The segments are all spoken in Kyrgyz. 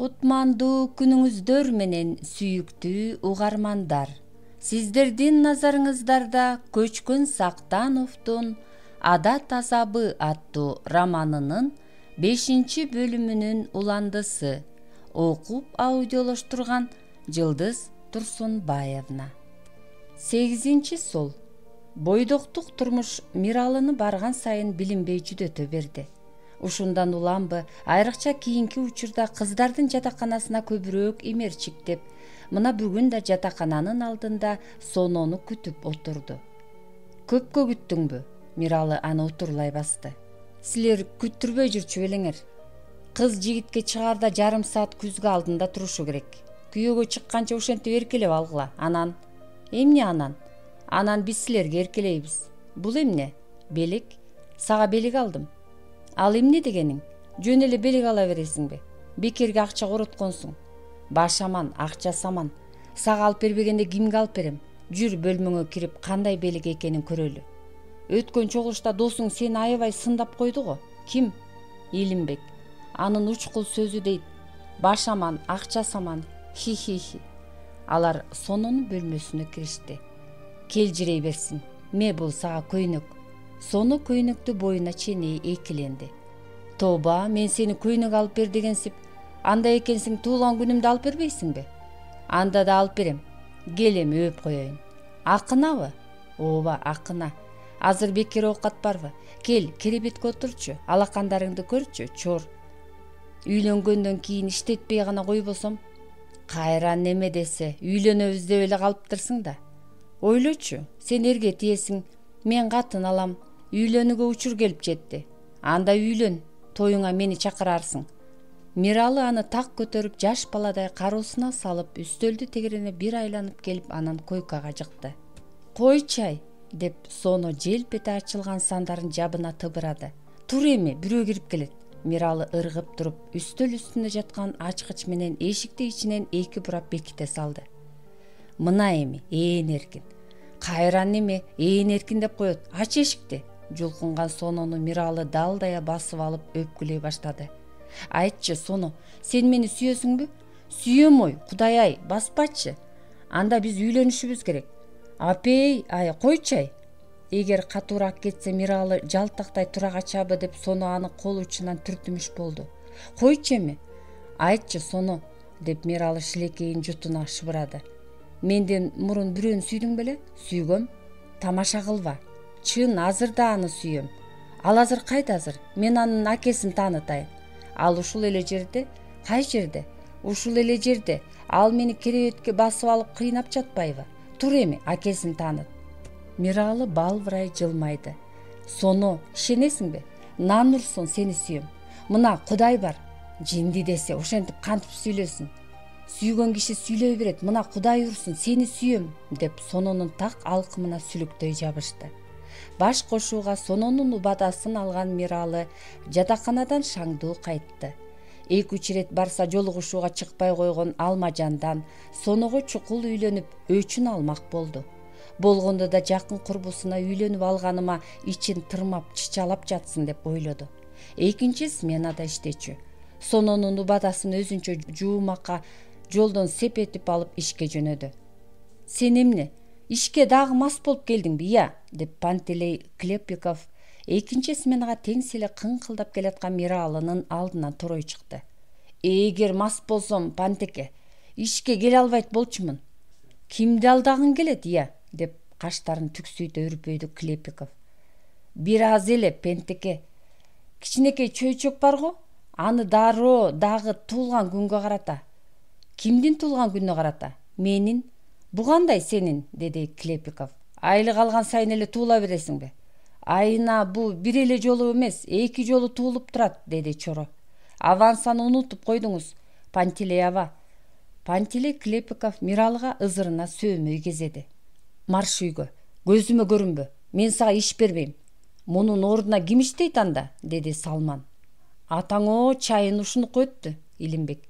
Кутмандуу күнүңүздөр менен сүйүктүү угармандар. Сиздердин назарыңыздарда Көчкөн Сактановдун «Адат азабы» аттуу романынын 5-бөлүмүнүн уландысы. Окуп аудиолоштурган Жылдыз Турсунбаевна. 8-сол. Бойдоктук турмуш Миралыны барган сайын билинбей жүдөтө берди. Ушундан уламбы, айрыкча кийинки учурда кыздардын жатаканасына көбүрөөк имерчиктеп, мына бүгүн да жатакананын алдында Соноону күтүп отурду. Көпкө күттүңбү? Миралы аны утурлай басты. Силер күттүрбөй жүрчү белеңер. Кыз жигитке чыгаарда жарым саат күзгү алдында турушу керек. Күйөөгө чыкканча ошентип эркелеп алгыла. Анан? Эмне анан? Анан биз силерге эркелейбиз. Бул эмне? Белек? Сага белек алдым. Ал эмне дегениң? Жөн эле белек ала бересиңби? Бекерге акча коротконсуң. Баш аман, акча саман. Сага алып бербегенде кимге алып берем? Жүр бөлмөңө кирип кандай белек экенин көрөлү. Өткөн чогулушта досуң сени аябай сындап койду го. Ким? Илимбек. Анын учкул сөзү дейт. Баш аман, акча саман. Хи-хи-хи. Алар Сононун бөлмөсүнө киришти. Кел жирей берсин. Ме бул сага көйнөк. Соно көйнөктү боюна чейин экиленди. Тоба, мен сени көйнөк алып бер дегенсип, анда экенсиң туулган күнүмдү алып бербейсиңби? Анда да алып берем. Кел эми өп коеюн. Акынабы? Ооба, акына. Азыр бекер оокат барбы? Кел, керебетке отурчу, алакандарыңды көрчү, чор. Үйлөнгөндөн кийин иштетпей гана койбосом, кайра неме десе, үйлөнөбүз деп эле калыптырсың да. Ойлочу, сен эрге тиесиң, мен катын алам, үйлөнүүгө учур келип жетти. Анда үйлөн, тоюңа мени чакырарсың. Миралы аны так көтөрүп, жаш баладай кароосуна салып, үстөлдү тегерене бир айланып келип, анан койкага жыкты. Койчай, деп Соно желпете ачылган сандардын жабына тыбырады. Тур эми, бирөө кирип келет. Миралы ыргып туруп, үстөл үстүндө жаткан ачкыч менен эшикти ичинен эки бурап беките салды. Мына эми, ээн эркин. Кайра неме, ээн эркин деп коет. Ач эшикти. Жулкунган Соноону Миралы далдая басып алып өпкүлөй баштады. Айтчы, Соно, сен мени сүйөсүңбү? Сүйөм ой, Кудай-ай, баспачы. Анда биз үйлөнүшүбүз керек. Апей, ай, койчай. Эгер катуураак кетсе Миралы жалтактай тура качабы деп Соно аны кол учунан түртүмүш болду. Койчу эми. Айтчы, Соно, деп Миралы шилекейин жутуна шыбырады. Менден мурун бирөөнү сүйдүң беле? Сүйгөм. Тамаша кылба. Чын, азыр да аны сүйөм. Ал азыр кайда азыр? Мен анын акесин таанытайын. Ал ушул эле жерде? Кай жерде? Ушул эле жерде. Ал мени керебетке басып алып кыйнап жатпайбы? Тур эми, акесин тааныт. Миралы балбырай жылмайды. Соно, ишенесиңби? Нан урсун, сени сүйөм. Мына Кудай бар. Жинди десе, ошентип кантип сүйлөсүн. Сүйгөн киши сүйлөй берет. Мына Кудай урсун, сени сүйөм, деп Сононун так алкымына сүлүктөй жабышты. Баш кошууга Сононун убадасын алган Миралы жатаканадан шаңдуу кайтты. 2-3 рет барса жолугушууга чыкпай койгон Алмажандан Соного чукул үйлөнүп, өчүн алмак болду. Болгондо да жакын курбусуна үйлөнүп алганыма ичин тырмап, чычалап жатсын деп ойлоду. 2 сменада иштечү. Сононун убадасын өзүнчө жуумакка жолдон сепетип алып ишке жөнөдү. Сен эмне? Ишке дагы мас болуп келдиңби, ия? Деп Пантелей Клепиков 2 сменага теңс эле кыңкылдап келаткан Миралынын алдынан турой чыкты. Эгер мас болсом, Пантеке, ишке келе албайт болчумун. Кимди алдагың келет, ия? Деп каштарын түксүйтө үрпөйдү Клепиков. Бир аз эле, Пентеке. Кичинекей чөйчөк бар го? Аны дароо дагы туулган күнгө карата. Кимдин туулган күнүнө карата? Менин. Бу кандай сенин? Деди Клепиков. Айлык алган сайын эле туула бересиңби? Айына бу бир эле жолу эмес, 2 жолу туулуп турат, деди Чоро. Авансаны унутуп койдуңуз, Пантелей аба. Пантелей Клепиков Миралыга ызырына сөөмөй кезеди. Марш үйгө, көзүмө көрүнбө, мен сага иш бербейм. Мунун ордуна ким иштейт анда? Деди Салман. Атаңо чайын ушунуку өттү, Илимбек.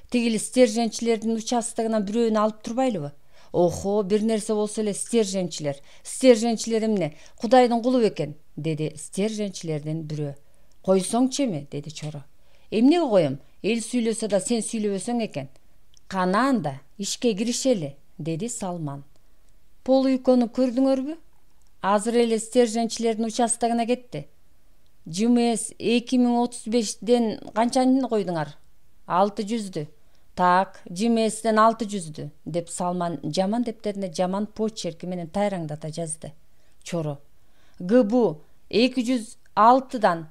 Тигил стерженчилердин участогунан бирөөнү алып турбайлыбы? Охо, бир нерсе болсо эле стерженчилер. Стерженчилер эмне? Кудайдын кулу бекен, деди стерженчилердин бирөө. Койсоңчу эми, деди Чоро. Эмнеге коем? эл сүйлөсө да сен сүйлөбөсөң экен. Кана анда, ишке киришели, деди Салман. Полуйкону көрдүңөрбү? Азыр эле стерженчилердин участогуна кетти. ЖМС 2035ден канчаны койдуңар? 600дү. Так, ЖМСден 600дү, деп Салман жаман дептерине жаман почерки менен тайраңдата жазды. Чоро. ГБУ 206дан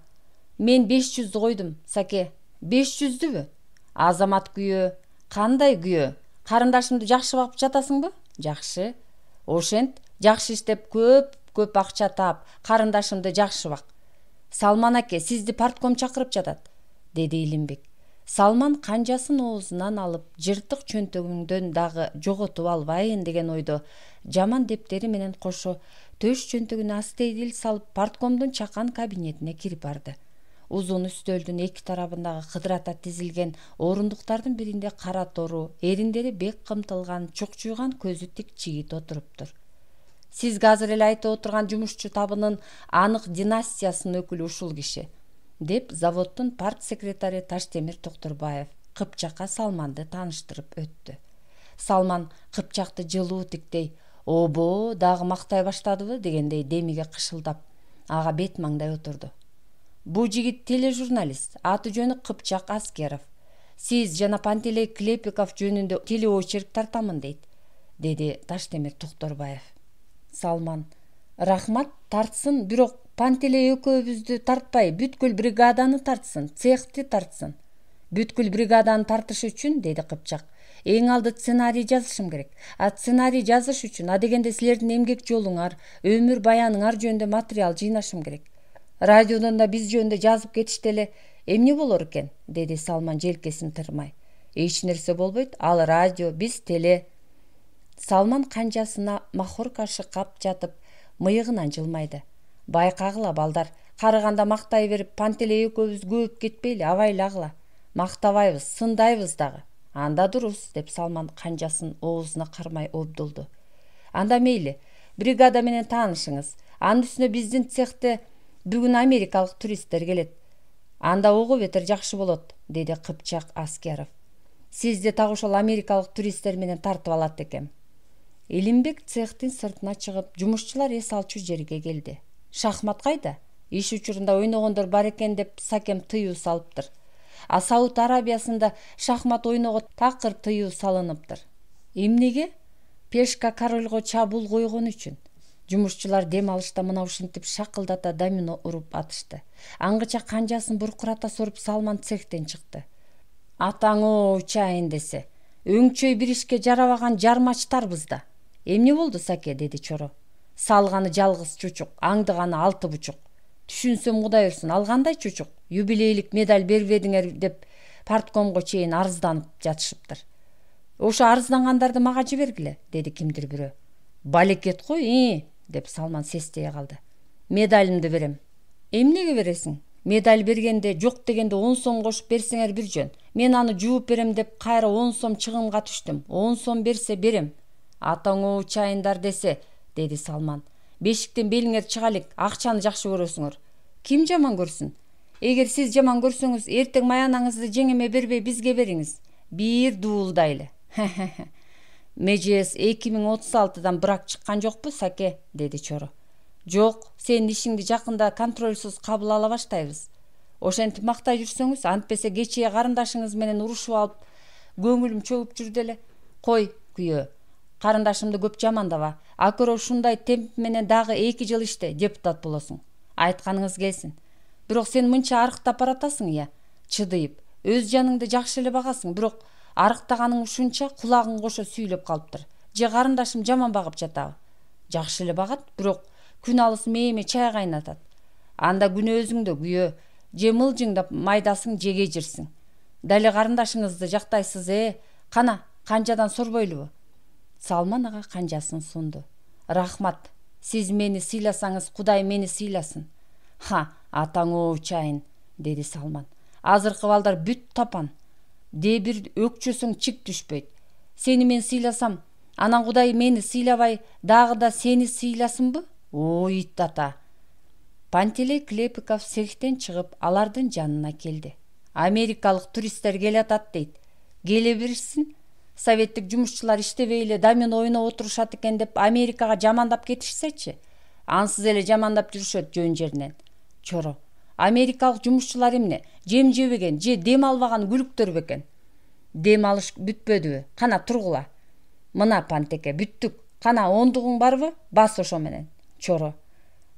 мен 500 койдум, Саке. 500дүбү? Азамат күйөө. Кандай күйөө? Карындашымды жакшы багып жатасыңбы? Жакшы. Ошент, жакшы иштеп көп акча таап, карындашымды жакшы бак. Салман аке, сизди партком чакырып жатат, деди Илимбек. Салман канжасын оозунан алып, жыртык чөнтөгүндөн дагы жоготуп албайын деген ойдо жаман дептери менен кошо төш чөнтөгүнө астейдил салып парткомдун чакан кабинетине кирип барды. Узун үстөлдүн эки тарабындагы кыдырата тизилген орундуктардын биринде кара тору, эриндери бек кымтылган, чукчуйган көзү тик жигит отуруптур. Сизге азыр эле айтып отурган жумушчу табынын анык династиясынын өкүлү ушул киши, деп заводдун парт секретари Таштемир Токторбаев Кыпчакка Салманды тааныштырып өттү. Салман Кыпчакты жылуу тиктей, обо, дагы мактай баштадыбы дегендей демиге кышылдап, ага бет маңдай отурду. Бу жигит тележурналист, аты жөнү Кыпчак Аскеров. Сиз жана Пантелей Клепиков жөнүндө телеочерк тартамын дейт, деди Таштемир Токторбаев. Салман: рахмат, тартсын, бирок Пантелей экөөбүздү тартпай, бүткүл бригаданы тартсын, цехти тартсын. Бүткүл бригаданы тартыш үчүн, деди Кыпчак, эң алды сценарий жазышым керек. А сценарий жазыш үчүн адегенде силердин эмгек жолуңар, өмүр баяныңар жөнүндө материал жыйнашым керек. Радиодон да биз жөнүндө жазып кетишти эле, эмне болор экен, деди Салман желкесин тырмай. Эч нерсе болбойт, ал радио, биз теле. Салман канжасына махорка шыкап жатып, мыйыгынан жылмайды. Байкагыла балдар, карыганда мактай берип, Пантелей экөөбүз көөп кетпейли, абайлагыла. Мактабайбыз, сындайбыз дагы. Анда дурус, деп Салман канжасын оозуна кармай обдулду. Анда мейли, бригада менен таанышыңыз. Анын үстүнө биздин цехте бүгүн америкалык туристтер келет. Анда ого бетер жакшы болот, деди Кыпчак Аскеров. Сизди так ошол америкалык туристтер менен тартып алат экем. Илимбек цехтин сыртына чыгып, жумушчулар эс алчу жерге келди. Шахмат кайда? Иш учурунда ойногондор бар экен деп Сакем тыюу салыптыр. А Сауд Арабиясында шахмат ойного такыр тыюу салыныптыр. Эмнеге? Пешка корольго чабуул койгон үчүн. Жумушчулар дем алышта мына ушинтип шакылдата домино уруп атышты. Аңгыча канжасын буркурата соруп Салман цехтен чыкты. Атаңо учайын десе, өңчөй бир ишке жарабаган жармачтарбыз да. Эмне болду, Саке, деди Чоро. Салганы жалгыз чучук, аңдыганы 6 бучук. Түшүнсөм Кудай урсун, ал кандай чучук? Юбилейлик медаль бербедиңер деп парткомго чейин арызданып жатышыптыр. Ошо арыздангандарды мага жибергиле, деди кимдир бирөө. Балекет кой, деп Салман сестее калды. Медалымды берем. Эмнеге бересиң? Медаль бергенде жок дегенде 10 сом кошуп берсеңер бир жөн. Мен аны жууп берем деп кайра 10 сом чыгымга түштүм. 10 сом берсе берем. Атаңо учайындар десе, деди Салман. Бешиктен белиңер чыгалик, акчаны жакшы көрөсүңөр. Ким жаман көрсүн? Эгер сиз жаман көрсөңүз, эртең маянаңызды жеңеме бербей бизге бериңиз. Бир дуулдайлы. МЖС 2036дан брак чыккан жокпу, Саке, деди Чоро. Жок, сенин ишиңди жакында контрольсуз кабыл ала баштайбыз. Ошентип мактай жүрсөңүз, антпесе кечээ карындашыңыз менен урушуп алып, көңүлүм чөгүп жүрдү эле. Кой, күйөө. Карындашымды көп жамандаба. Акыры ушундай темп менен дагы 2 жыл иште депутат болосуң. Айтканыңыз келсин. Бирок сен мынча арыктап баратасың, я. Чыдыйып, өз жаныңды жакшы эле багасың, бирок арыктаганың ушунча кулагың кошо сүйлөп калыптыр. Же карындашым жаман багып жатабы? Жакшы эле багат, бирок күн алыс мээме чай кайнатат. Анда күнөө өзүңдө, күйөө. Же мылжыңдап майдасың, жеге жирсиң. Дали карындашыңызды жактайсыз, Кана, канжадан сорбойлубу? Салман ага канжасын сунду. Рахмат. Сиз мени сыйласаңыз, Кудай мени сыйласын. Атаңо учайын, деди Салман. Азыркы балдар бүт тапан. Бир өкчөсөң чик түшпөйт. Сени мен сыйласам, анан Кудай мени сыйлабай, дагы да сени сыйласынбы? Ой, ит ата. Пантелей Клепиков цехтен чыгып, алардын жанына келди. Америкалык туристтер келатат дейт. Келе берсин. Советтик жумушчулар иштебей эле домино ойноп отурушат экен деп Америкага жамандап кетишсечи. Ансыз эле жамандап жүрүшөт жөн жеринен. Чоро. Америкалык жумушчулар эмне? Жем жебеген же дем албаган күлүктөр бекен? Дем алыш бүтпөдүбү? Кана тургула. Мына Пантеке, бүттүк. Кана ондугуң барбы? Бас ошо менен. Чоро.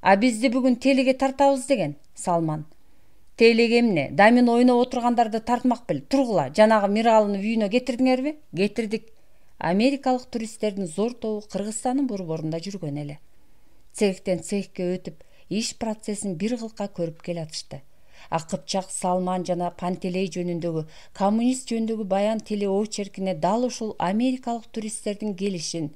А бизди бүгүн телеге тартабыз деген. Салман. Телеге эмне? Домино ойноп отургандарды тартмак бел. Тургула. Жанагы Миралыны үйүнө кетирдиңерби? Кетирдик. Америкалык туристтердин зор тобу Кыргызстандын борборунда жүргөн эле. Цехтен цехке өтүп, иш процессин бир кылка көрүп келатышты. Кыпчак Салман жана Пантелей жөнүндөгү, коммунист жөнүндөгү баян телеочеркине дал ушул америкалык туристтердин келишин,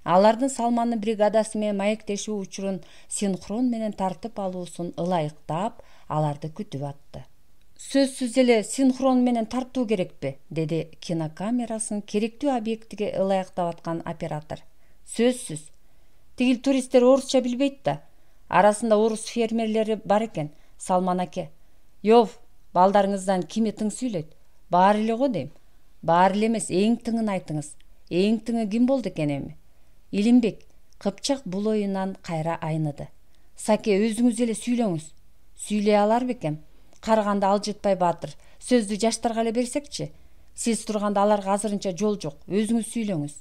алардын Салмандын бригадасы менен маектешүү учурун синхрон менен тартып алуусун ылайыктап, аларды күтүп атты. Сөзсүз эле синхрон менен тартуу керекпи? Деди кинокамерасын керектүү объектиге ылайыктап аткан оператор. Сөзсүз. Тигил туристтер орусча билбейт да. Арасында орус фермерлери бар экен. Салман аке. Йов, балдарыңыздан кими тың сүйлөйт? Баары эле го дейм. Баары эле эмес, эң тыңын айтыңыз. Эң тыңы ким болду экен эми? Илимбек. Кыпчак бул оюнан кайра айныды. Саке, өзүңүз эле сүйлөңүз. Сүйлөй алар бекем? Карыганда Алжытбай баатыр. Сөздү жаштарга эле берсекчи? Сиз турганда аларга азырынча жол жок. Өзүңүз сүйлөңүз.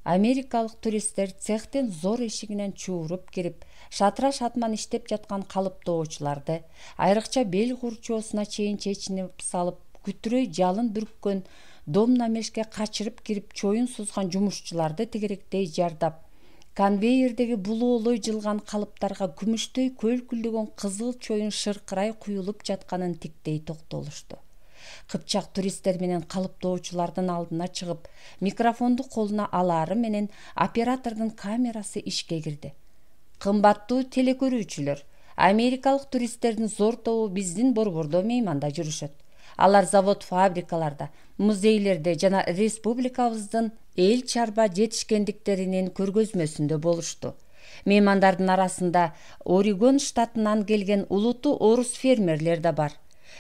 Америкалык туристтер цехтен зор эшигинен чууруп кирип, шатыра шатман иштеп жаткан калыптоочуларды, айрыкча бел курчоосуна чейин чечинип салып, күтүрөй жалын бүрккөн домнамешке качырып кирип чоюн сузган жумушчуларды тегеректей жардап, конвейердеги булоолой жылган калыптарга күмүштөй көлкүлдөгөн кызыл чоюн шыркырай куюлуп жатканын тиктей токтолушту. Кыпчак туристтер менен калыптоочулардын алдына чыгып, микрофонду колуна алаары менен оператордун камерасы ишке кирди. Кымбаттуу телекөрүүчүлөр, америкалык туристтердин зор тобу биздин борбордо мейманда жүрүшөт. Алар завод, фабрикаларда, музейлерде жана республикабыздын эл чарба жетишкендиктеринин көргөзмөсүндө болушту. Меймандардын арасында Орегон штатынан келген улуттуу орус фермерлер да бар.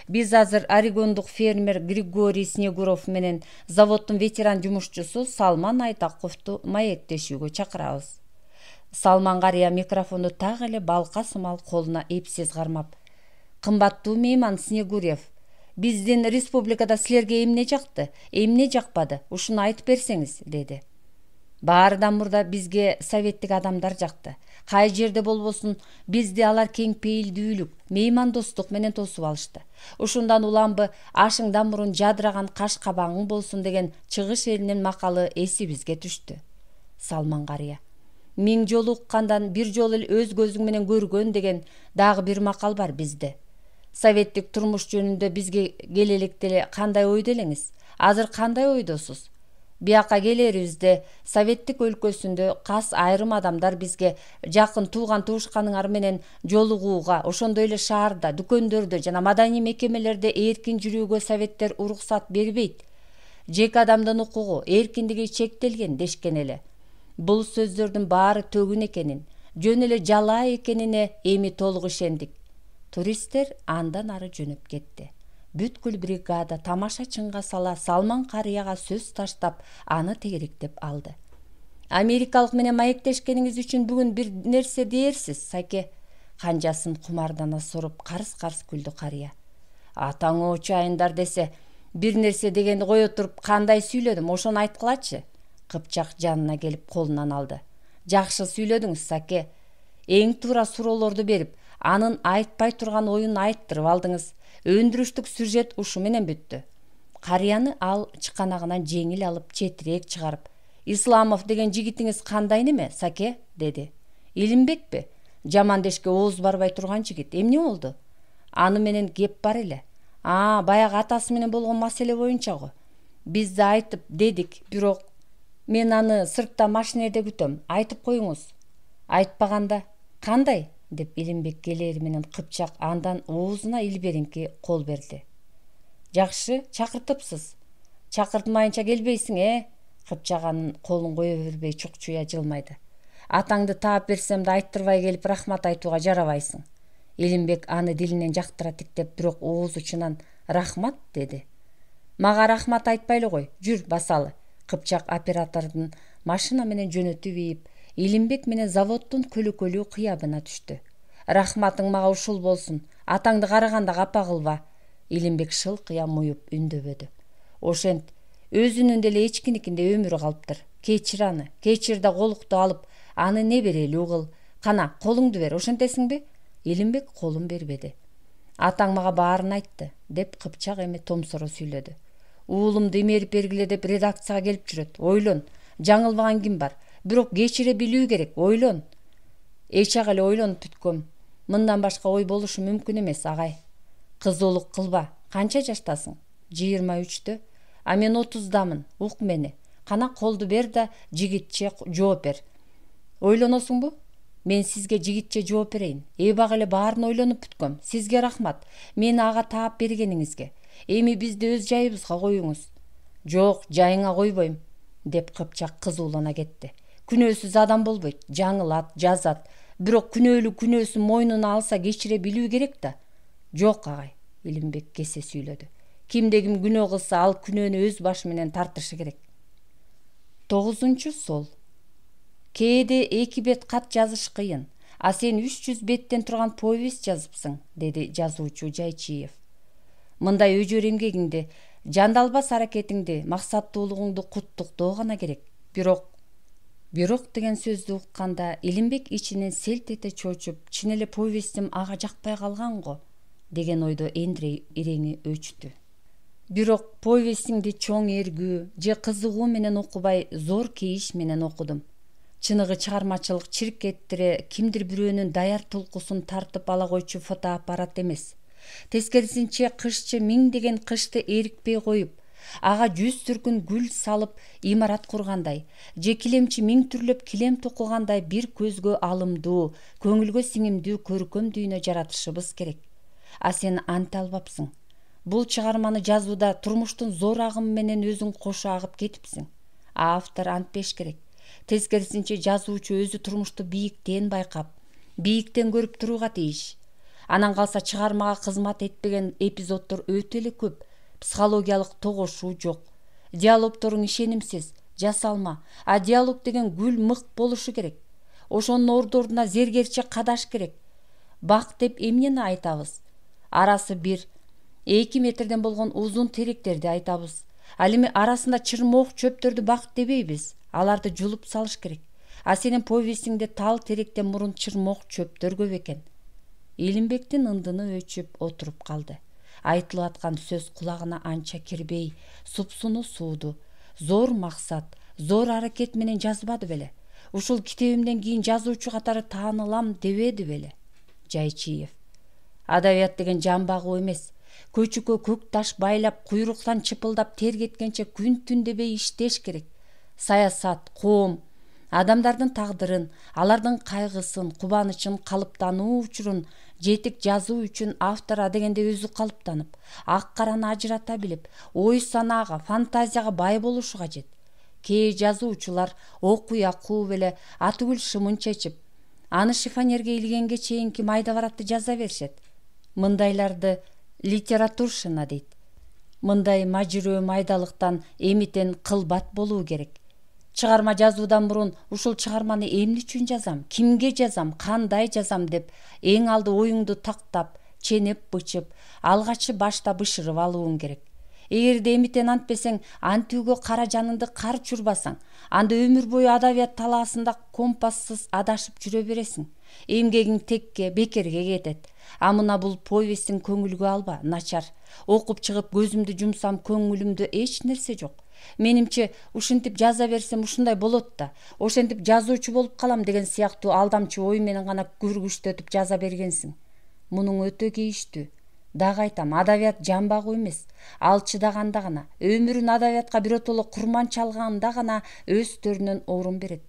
Биз азыр орегондук фермер Григорий Снегуров менен заводдун ветеран жумушчусу Салман Айтаковду маектешүүгө чакырабыз. Салман карыя микрофонду так эле балка сымал колуна эпсиз кармап: Кымбаттуу мейман Снегурев, биздин республикада силерге эмне жакты, эмне жакпады, ушуну айтып берсеңиз, деди. Баарыдан мурда бизге советтик адамдар жакты. Кай жерде болбосун, бизди алар кең пейилдүүлүк, меймандостук менен тосуп алышты. Ушундан уламбы ашыңдан мурун жадыраган каш кабагың болсун деген чыгыш элинин макалы эсибизге түштү. Салман карыя: Миң жолу уккандан бир жолу эле өз көзүң менен көргөн деген дагы бир макал бар бизде. Советтик турмуш жөнүндө бизге келе электе эле кандай ойдо элеңиз? Азыр кандай ойдосуз? Бияка келерибизде советтик өлкөсүндө кас айрым адамдар бизге жакын тууган туушканыңар менен жолугууга, ошондой эле шаарда, дүкөндөрдө жана маданий мекемелерде эркин жүрүүгө советтер уруксат бербейт. Жеке адамдын укугу, эркиндиги чектелген дешкен эле. Бул сөздөрдүн баары төгүн экенин, жөн эле жалаа экенине эми толук ишендик. Туристтер андан ары жөнөп кетти. Бүткүл бригада тамаша чынга сала Салман карыяга сөз таштап, аны тегеректеп алды. Америкалык менен маектешкениңиз үчүн бүгүн бир нерсе дээрсиз, Саке? Канжасын кумардана соруп карыс-карыс күлдү карыя. Атаңы очайындар десе, бир нерсе дегенди кое туруп, кандай сүйлөдүм, ошону айткылачы. Кыпчак жанына келип колунан алды. Жакшы сүйлөдүңүз, Саке. Эң туура суроолорду берип, анын айтпай турган оюн айттырып алдыңыз. Өндүрүштүк сюжет ушу менен бүттү. Карыяны ал чыканагынан жеңил алып, четирээк чыгарып: Исламов деген жигитиңиз кандай неме, Саке? Деди. Илимбекпи? Жаман дешке ооз барбай турган жигит. Эмне болду? Аны менен кеп бар эле. Баягы атасы менен болгон маселе боюнча го. Биз да айтып дедик, бирок мен аны сыртта машинеде күтөм. Айтып коюңуз. Айтпаганда кандай? Деп Илимбек келери менен Кыпчак андан оозуна илберинки кол берди. Жакшы, чакыртыпсыз. Чакыртмайынча келбейсиң, Кыпчак анын колун кое бербей чукчуя жылмайды. Атаңды таап берсем да айттырбай келип рахмат айтууга жарабайсың. Илимбек аны дилинен жактыра тиктеп, бирок ооз учунан Рахмат, деди. Мага рахмат айтпай эле кой, жүр басалы. Кыпчак оператордун машина менен жөнөтүп ийип, Илимбек менен заводдун көлөкөлүү кыябына түштү. Рахматың мага ушул болсун, атаңды караганда капа кылба. Илимбек шылкыя муюп үндөбөдү. Ошент, өзүнүн деле эчкиникинде өмүрү калыптыр. Кечир аны, кечир да колукту алып, аны неберелүү кыл. Кана, колуңду бер, ошентесиңби? Илимбек колун бербеди. Атаң мага баарын айтты, деп Кыпчак эми томсоро сүйлөдү. Уулумду имерип бергиле деп редакцияга келип жүрөт. Ойлон, жаңылбаган ким бар? Бирок кечире билүү керек, ойлон. Эчак эле ойлонуп бүткөм. Мындан башка ой болушу мүмкүн эмес, агай. Кызуулук кылба. Канча жаштасың? 23-тө. А мен 30-дамын. Ук мени. Кана колду бер да жигитче жооп бер. Ойлоносуңбу? Мен сизге жигитче жооп берейин. Эбак эле баарын ойлонуп бүткөм. Сизге рахмат. Мени ага таап бергениңизге. Эми бизди өз жайыбызга коюңуз. Жок, жайыңа койбойм, деп Кыпчак кызуулана кетти. Күнөөсүз адам болбойт, жаңылат, жазат. Бирок күнөөлүү күнөөсүн мойнуна алса кечире билүү керек да. Жок, агай, Илимбек кесе сүйлөдү. Кимде ким күнөө кылса, ал күнөөнү өз башы менен тартышы керек. 9-сол. Кээде 2 бет кат жазыш кыйын, а сен 300 беттен турган повесть жазыпсың, деди жазуучу Жайчиев. Мындай өжөр эмгегиңди, жандалбас аракетиңди, максаттуулугуңду куттуктоо гана керек. Бирок деген сөздү укканда Илимбек ичинен селт эте чочуп, чын эле повестим ага жакпай калган го, деген ойдо эндирей иреңи өчтү. Бирок повестиңди чоң эргүү же кызыгуу менен окубай, зор кейиш менен окудум. Чыныгы чыгармачылык чиркеттире кимдир бирөөнүн даяр тулкусун тартып ала койчу фотоаппарат эмес. Тескерисинче кышчы миңдеген кышты эрикпей коюп, ага 100 түркүн гүл салып имарат кургандай, же килемчи миң түрлөп килем токугандай бир көзгө алымдуу, көңүлгө сиңимдүү көркөм дүйнө жаратышыбыз керек. А сен анте албапсың. Бул чыгарманы жазууда турмуштун зор агымы менен өзүң кошо агып кетипсиң. А автор антпеш керек. Тескерисинче жазуучу өзү турмушту бийиктен байкап, бийиктен көрүп турууга тийиш. Анан калса чыгармага кызмат этпеген эпизоддор өтө эле көп. Психологиялык тогошуу жок. Диалогторуң ишенимсиз, жасалма. А диалог деген гүл мык болушу керек. Ошонун ордуна зергерче кадаш керек. Бак деп эмнени айтабыз? Арасы 1-2 метрден болгон узун теректерди айтабыз. Ал эми арасында чырмоок чөптөрдү бак дебейбиз. Аларды жулуп салыш керек. А сенин повестиңде тал теректен мурун чырмоок чөптөр көп экен. Илимбектин ындыны өчүп отуруп калды. Айтылып аткан сөз кулагына анча кирбей, супсуну сууду, зор максат, зор аракет менен жазбады беле. Ушул китебимден кийин жазуучу катары таанылам дебеди беле. Жайчиев. Адабият деген жан багуу эмес. Көчүккө көк таш байлап, куйруктан чыпылдап тер кеткенче күн түн дебей иштеш керек. Саясат, коом, адамдардын тагдырын, алардын кайгысын, кубанычын калыптануу учурун жетик жазуу үчүн автор адегенде өзү калыптанып, ак караны ажырата билип, ой санаага, фантазияга бай болушу кажет. Кээ жазуучулар окуя кууп эле атүгүл шымын чечип, аны шифонерге илгенге чейинки майда баратты жаза беришет. Мындайларды литературшина дейт. Мындай мажирөө майдалыктан эмитен кылбат болуу керек. Чыгарма жазуудан мурун ушул чыгарманы эмне үчүн жазам, кимге жазам, кандай жазам деп эң алды оюңду тактап, ченеп бычып, алгачы башта бышырып алууң керек. Эгерде эмитен антпесең, антүүгө кара жаныңды карч урбасаң, анда өмүр бою адабият талаасында компассыз адашып жүрө бересиң. Эмгегиң текке, бекерге кетет. А мына бул повестин көңүлгө алба, начар. Окуп чыгып көзүмдү жумсам көңүлүмдө эч нерсе жок. Менимче ушинтип жаза берсем ушундай болот да, ошентип жазуучу болуп калам деген сыяктуу алдамчы ой менен гана күргүчтөтүп жаза бергенсиң. Мунуң өтө кейиштүү. Дагы айтам, адабият жан багуу эмес. Ал чыдаганда гана, өмүрүн адабиятка биротоло курман чалганда гана өстөрүнөн орун берет.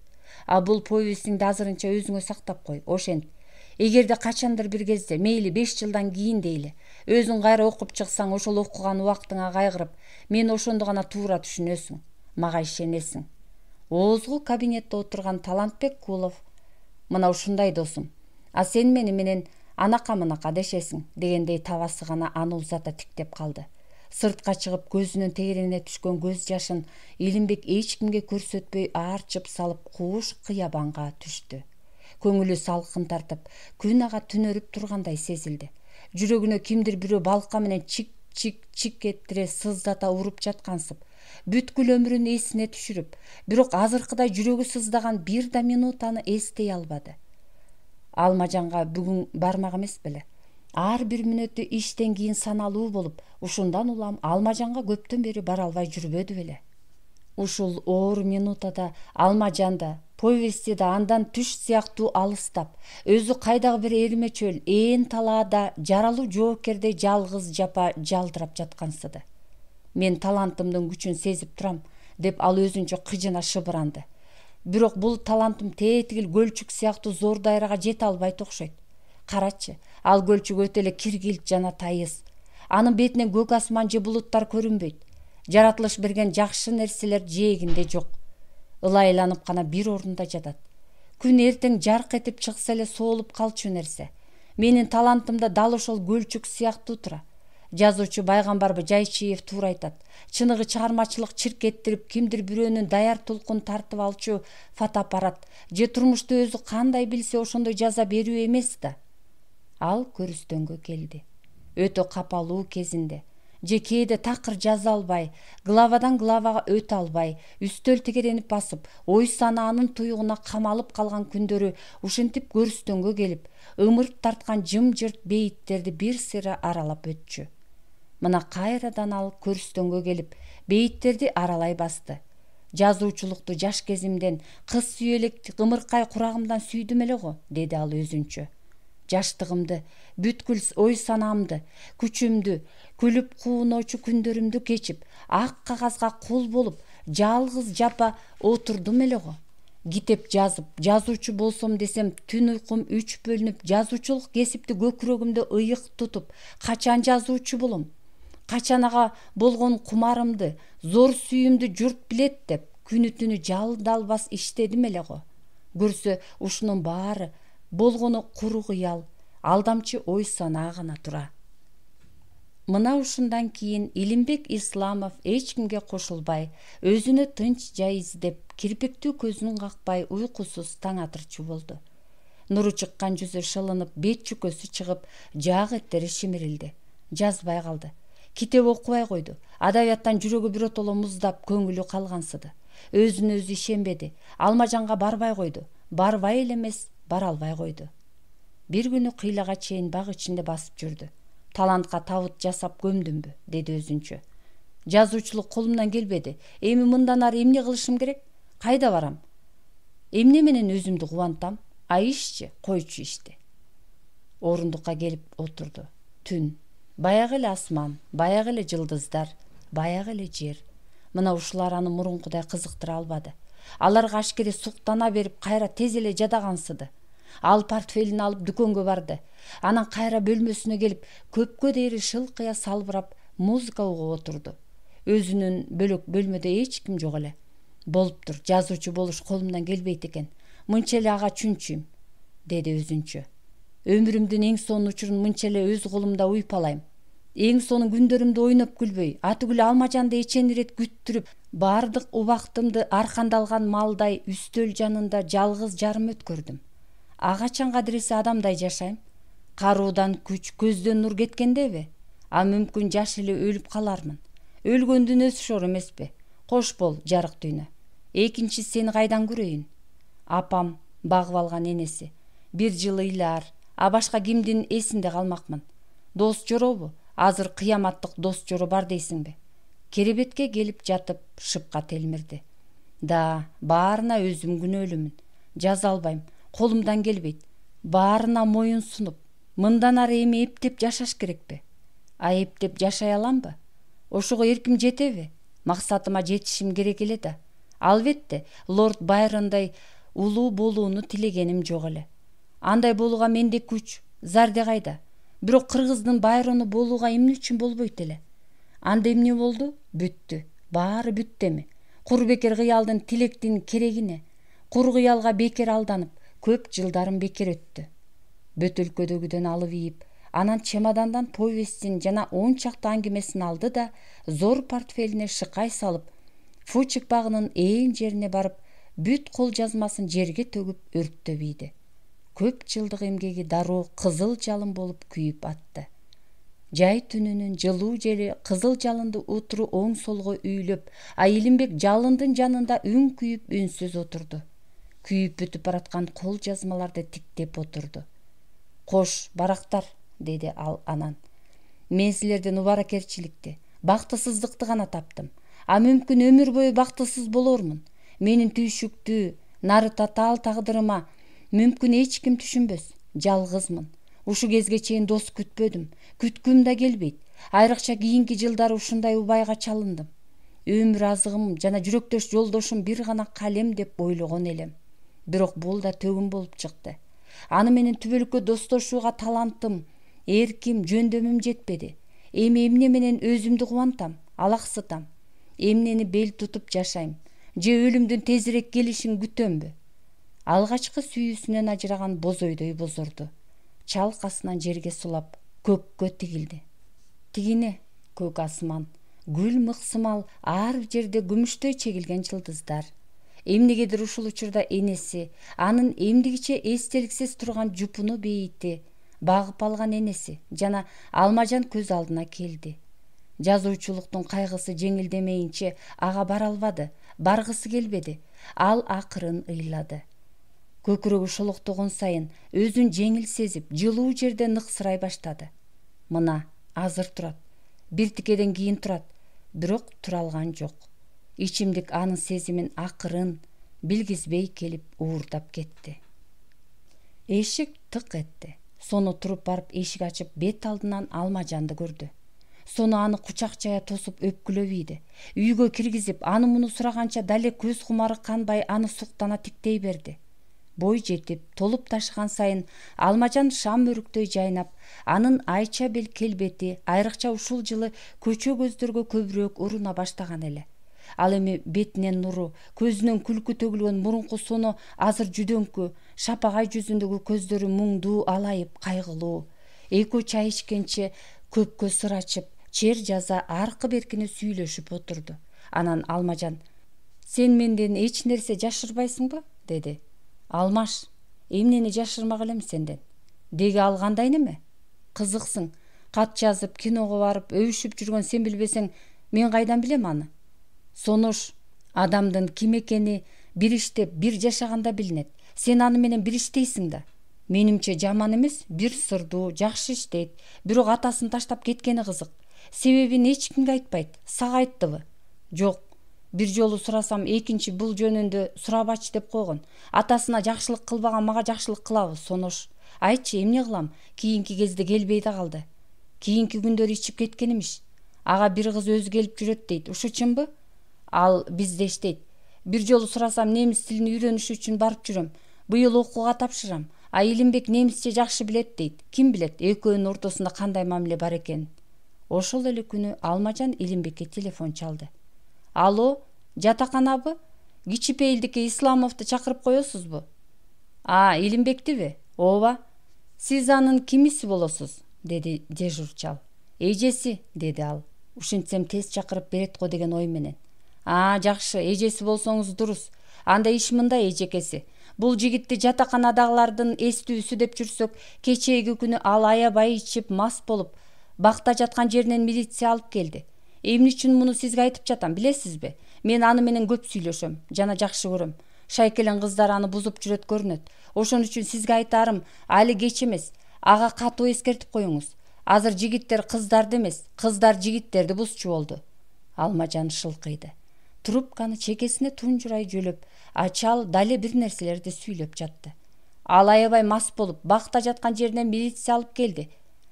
А бул повестиңди азырынча өзүңө сактап кой, ошент. Эгерде качандыр бир кезде, мейли 5 жылдан кийин дейли, өзүң кайра окуп чыксаң, ошол окуган убактыңа кайгырып, мен ошондо гана туура түшүнөсүң, мага ишенесиң. Оозгу кабинетте отурган Талантбек Кулов мына ушундай досум. А сен менен анака мынака дешесиң, дегендей табасы гана аны узата тиктеп калды. Сыртка чыгып көзүнүн тегерене түшкөн көз жашын Илимбек эч кимге көрсөтпөй аарчып салып кууш кыябанга түштү. Көңүлү салкын тартып, күн ага түнөрүп тургандай сезилди. Жүрөгүнө кимдир бирөө балка менен чик эттире сыздата уруп жаткансып, бүткүл өмүрүн эсине түшүрүп, бирок азыркыдай жүрөгү сыздаган бир да минутаны эстей албады. Алмажанга бүгүн бармак эмес беле? Ар бир мүнөтү иштен кийин саналуу болуп, ушундан улам Алмажанга көптөн бери бара албай жүрбөдү беле? Ушул оор минутада Алмажан да, повести да андан түш сыяктуу алыстап, өзү кайдагы бир эрмечөл ээн талаада жаралуу жоокердей жалгыз жапа жалдырап жаткансыды. Мен талантымдын күчүн сезип турам, деп ал өзүнчө кыжына шыбыранды. Бирок бул талантым тетигил көлчүк сыяктуу зор дайрага жете албайт окшойт. Карачы, ал көлчүк өтө эле киргилт жана тайыз. Анын бетинен көк асман же булуттар көрүнбөйт. Жаратылыш берген жакшы нерселер жээгинде жок. Ылайланып гана бир орунда жатат. Күн эртең жарк этип чыкса эле соолуп калчу нерсе. Менин талантымда дал ошол көлчүк сыяктуу тура. Жазуучу Байгамбар Жайчиев туура айтат. Чыныгы чыгармачылык чиркеттирип, кимдир бирөөнүн даяр тулкун тартып алчу фотоаппарат же турмушту өзү кандай билсе ошондой жаза берүү эмес да. Ал көрүстөнгө келди. Өтө капалуу кезинде, же кээде такыр жаза албай, главадан главага өтө албай, үстөл тегеренип басып, ой санаанын туйгуна камалып калган күндөрү ушинтип көрүстөнгө келип, ымырт тарткан жымжырт бейиттерди бир сыйра аралап өтчү. Мына кайрадан ал көрүстөнгө келип, бейиттерди аралай басты. Жазуучулукту жаш кезимден, кыз сүйө элек ымыркай курагымдан сүйдүм эле го, деди ал өзүнчө. Жаштыгымды, бүткүл ой санаамды, күчүмдү, күлүп кууноочу күндөрүмдү кечип, ак кагазга кул болуп, жалгыз жапа отурдум эле го. Китеп жазып, жазуучу болсом десем, түн уйкум 3 бөлүнүп, жазуучулук кесипти көкүрөгүмдө ыйык тутуп, качан жазуучу болом? Качан ага болгон кумарымды, зор сүйүүмдү журт билет деп, күнү түнү жалдалбас иштедим эле го. Көрсө, ушунун баары болгону куру кыял, алдамчы ой санаа гана тура. Мына ушундан кийин Илимбек Исламов эч кимге кошулбай, өзүнө тынч жай издеп, кирпиктүү көзүн какпай уйкусуз таң атырчу болду. Нуру чыккан жүзү шылынып, бет чүкөсү чыгып, жаак эттери шимирилди. Жазбай калды. Китеп окубай койду. Адабияттан жүрөгү биротоло муздап, көңүлү калгансыды. Өзүнө өзү ишенбеди. Алмажанга барбай койду. Барбай эле эмес, бара албай койду. Бир күнү кыйлага чейин бак ичинде басып жүрдү. Талантка табыт жасап көмдүмбү, деди өзүнчө. Жазуучулук колумдан келбеди. Эми мындан ары эмне кылышым керек? Кайда барам? Эмне менен өзүмдү кубантам? А ишчи, койчу ишти. Орундукка келип отурду. Түн. Баягы эле асман, баягы эле жылдыздар, баягы эле жер. Мына ушулар аны мурункудай кызыктыра албады. Аларга ашкере суктана берип, кайра тез эле жадагансыды. Ал портфелин алып дүкөнгө барды. Анан кайра бөлмөсүнө келип, көпкө дейри шылкыя салбырап, музыка угуп отурду. Өзүнүн бөлөк бөлмөдө эч ким жок эле. Болуптур, жазуучу болуш колумдан келбейт экен. Мынча эле ага чүнчүйм, деди өзүнчө. Өмүрүмдүн эң сонун учурун мынча эле өз колумда уйпалайм. Эң сонун күндөрүмдү ойноп күлбөй, атүгүл Алмажанды эчен ирет күттүрүп, бардык убактымды аркандалган малдай үстөл жанында жалгыз жарым өткөрдүм. Ага качан кадыресе адамдай жашайм. Каруудан күч, көздөн нур кеткендеби? А мүмкүн жаш эле өлүп калармын. Өлгөндүн өзү шор эмеспи? Кош бол, жарык дүйнө. Экинчи сени кайдан көрөйүн? Апам, багып алган энеси. Бир жыл ыйлаар, а башка кимдин эсинде калмакмын. Дос жоробу? Азыр кыяматтык дос жоро бар дейсиңби? Керебетке келип жатып, шыпка телмирди. Да, баарына өзүм күнөөлүүмүн. Жаза албайм, колумдан келбейт. Баарына моюн сунуп, мындан ары эми эптеп жашаш керекпи? А эптеп жашай аламбы? Ошого эрким жетеби? Максатыма жетишим керек эле да. Албетте, лорд Байрондай улуу болууну тилегеним жок эле. Андай болууга менде күч, зарде кайда? Бирок кыргыздын Байрону болууга эмне үчүн болбойт эле? Анда эмне болду? Бүттү. Баары бүттү эми. Кур бекер кыялдын тилектин керегине. Кур кыялга бекер алданып, көп жылдарым бекер өттү. Бөтөлкөдөгүдөн алып ийип, Анан чемодандан повестин жана 10 чакты аңгемесин алды да зор портфелине шыкай салып, Фучик багынын ээн жерине барып, бүт кол жазмасын жерге төгүп өрттөп ийди. Көп жылдык эмгеги дароо кызыл жалын болуп күйүп атты. Жай түнүнүн жылуу жели кызыл жалынды утуру оң солго үйлөп, Илимбек жалындын жанында үн күйүп үнсүз отурду. Күйүп бүтүп бараткан кол жазмаларды тиктеп отурду. «Кош, барактар», деди ал анан. «Мен силерден убаракерчиликти, бактысыздыкты гана таптым. Мүмкүн өмүр бою бактысыз болормун. Менин түйшүктүү, нары татаал тагдырыма мүмкүн эч ким түшүнбөс. Жалгызмын. Ушу кезге чейин дос күтпөдүм, күткүм да келбейт. Айрыкча кийинки жылдары ушундай убайга чалындым. Өмүр азыгым жана жүрөктөш жолдошум бир гана калем деп ойлогон элем. Бирок бул да төгүн болуп чыкты. Аны менен түбөлүккө достошууга талантым, эрким, жөндөмүм жетпеди. Эми эмне менен өзүмдү кубантам, алаксытам? Эмнени бел тутуп жашайм? Же өлүмдүн тезирээк келишин күтөмбү?» Алгачкы сүйүүсүнөн ажыраган бозойдой бозорду. Чалкасынан жерге сулап, көккө тигилди. Тигине көк асман, гүл мыксымал ар жерде күмүштөй чегилген жылдыздар. Эмнегедир ушул учурда энеси, анын эмдигиче эстеликсиз турган жупуну бейити, багып алган энеси жана Алмажан көз алдына келди. Жазуучулуктун кайгысы жеңилдемейинче ага бара албады, баргысы келбеди. Ал акырын ыйлады. Көкүрөгү шолоктогон сайын өзүн жеңил сезип, жылуу жерде ныксырай баштады. Мына азыр турат, бир тикеден кийин турат, бирок тура алган жок. Ичимдик анын сезимин акырын, билгизбей келип уурдап кетти. Эшик тык этти. Сону туруп барып эшик ачып, бет алдынан Алмажанды көрдү. Сону аны кучак жая тосуп өпкүлөп ийди. Үйгө киргизип, аны муну сураганча дале көз кумары канбай аны суктана тиктей берди. Бой жетип, толуп ташыган сайын Алмажан шам өрүктөй жайнап, анын айча бел келбети айрыкча ушул жылы көчө көздөргө көбүрөөк уруна баштаган эле. Ал эми бетинен нуру, көзүнөн күлкү төгүлгөн мурунку сону азыр жүдөңкү, шапагай жүзүндөгү көздөрү муңдуу, алайып, кайгылуу. Экөө чай ичкенче көпкө сыр ачып, чер жаза аркы беркине сүйлөшүп отурду. Анан Алмажан: «Сен менден эч нерсе жашырбайсыңбы?» деди. «Алмаш, эмнени жашырмак элем сенден? Деги ал кандай неме? Кызыксың, кат жазып, киного барып, өбүшүп жүргөн сен билбесең, мен кайдан билем аны? Сонуш, адамдын ким экени бир иштеп, бир жашаганда билинет. Сен аны менен бир иштейсиң да. Менимче жаман эмес, бир сырдуу, жакшы иштейт. Бирок атасын таштап кеткени кызык. Себебин эч кимге айтпайт. Сага айттыбы?» «Жок. Бир жолу сурасам, экинчи бул жөнүндө сурабачы деп койгон. Атасына жакшылык кылбаган мага жакшылык кылабы, Сонуш? Айтчы, эмне кылам? Кийинки кезде келбей да калды. Кийинки күндөрү ичип кеткен имиш. Ага бир кыз өзү келип жүрөт дейт. Ушу чынбы?» «Ал бизде иштейт. Бир жолу сурасам, немис тилин үйрөнүш үчүн барып жүрөм. Быйыл окууга тапшырам. Илимбек немисче жакшы билет дейт. Ким билет, экөөнүн ортосунда кандай мамиле бар экенин?» Ошол эле күнү Алмажан Илимбекке телефон чалды. «Алло, жатаканабы? Кичипейилдики Исламовду чакырып коесузбу?» «Илимбектиби? Ооба. Сиз анын кимиси болосуз?» деди дежурчал. «Эжеси», деди ал. «Ушинтсем тез чакырып берет го деген ой менен». Жакшы, эжеси болсоңуз дурус. Анда иш мындай, эжекеси. Бул жигитти жатаканадагылардын эстүүсү деп жүрсөк, кечээги күнү ал аябай ичип, мас болуп, бакта жаткан жеринен милиция алып келди. Эмне үчүн муну сизге айтып жатам, билесизби? Мен аны менен көп сүйлөшөм, жана жакшы көрөм. Шайкелен кыздар аны бузуп жүрөт көрүнөт. Ошон үчүн сизге айтарым, али кеч эмес. Ага катуу эскертип коюңуз. Азыр жигиттер кыздарды эмес, кыздар жигиттерди бузчу болду». Алмажан шылкыйды. Трубканы чекесине тунжурай жөлөп, ачал дале бир нерселерди сүйлөп жатты. «Ал аябай мас болуп, бакта жаткан жеринен милиция алып келди.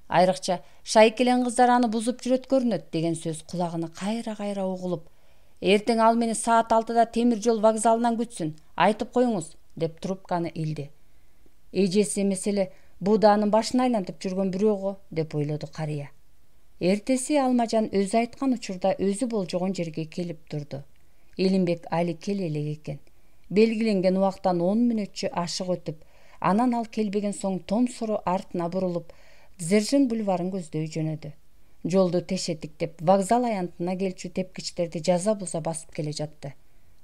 Айрыкча, шайкелен кыздар аны бузуп жүрөт көрүнөт» деген сөз кулагына кайра угулуп, «Эртең ал мени саат 6-да темир жол вокзалынан күтсүн, айтып коюңуз» деп трубканы илди. «Эжеси эмес эле, бу да анын башын айлантып жүргөн бирөө го», деп ойлоду карыя. Эртеси Алмажан өзү айткан учурда өзү болжогон жерге келип турду. Илимбек али келе элек экен. Белгиленген убактан 10 мүнөтчө ашык өтүп, анан ал келбеген соң том сору артына бурулуп, Дзержин бульварын көздөй жөнөдү. Жолду тешетиктеп, вокзал аянтына келчү тепкичтерди жаза булса басып келе жатты.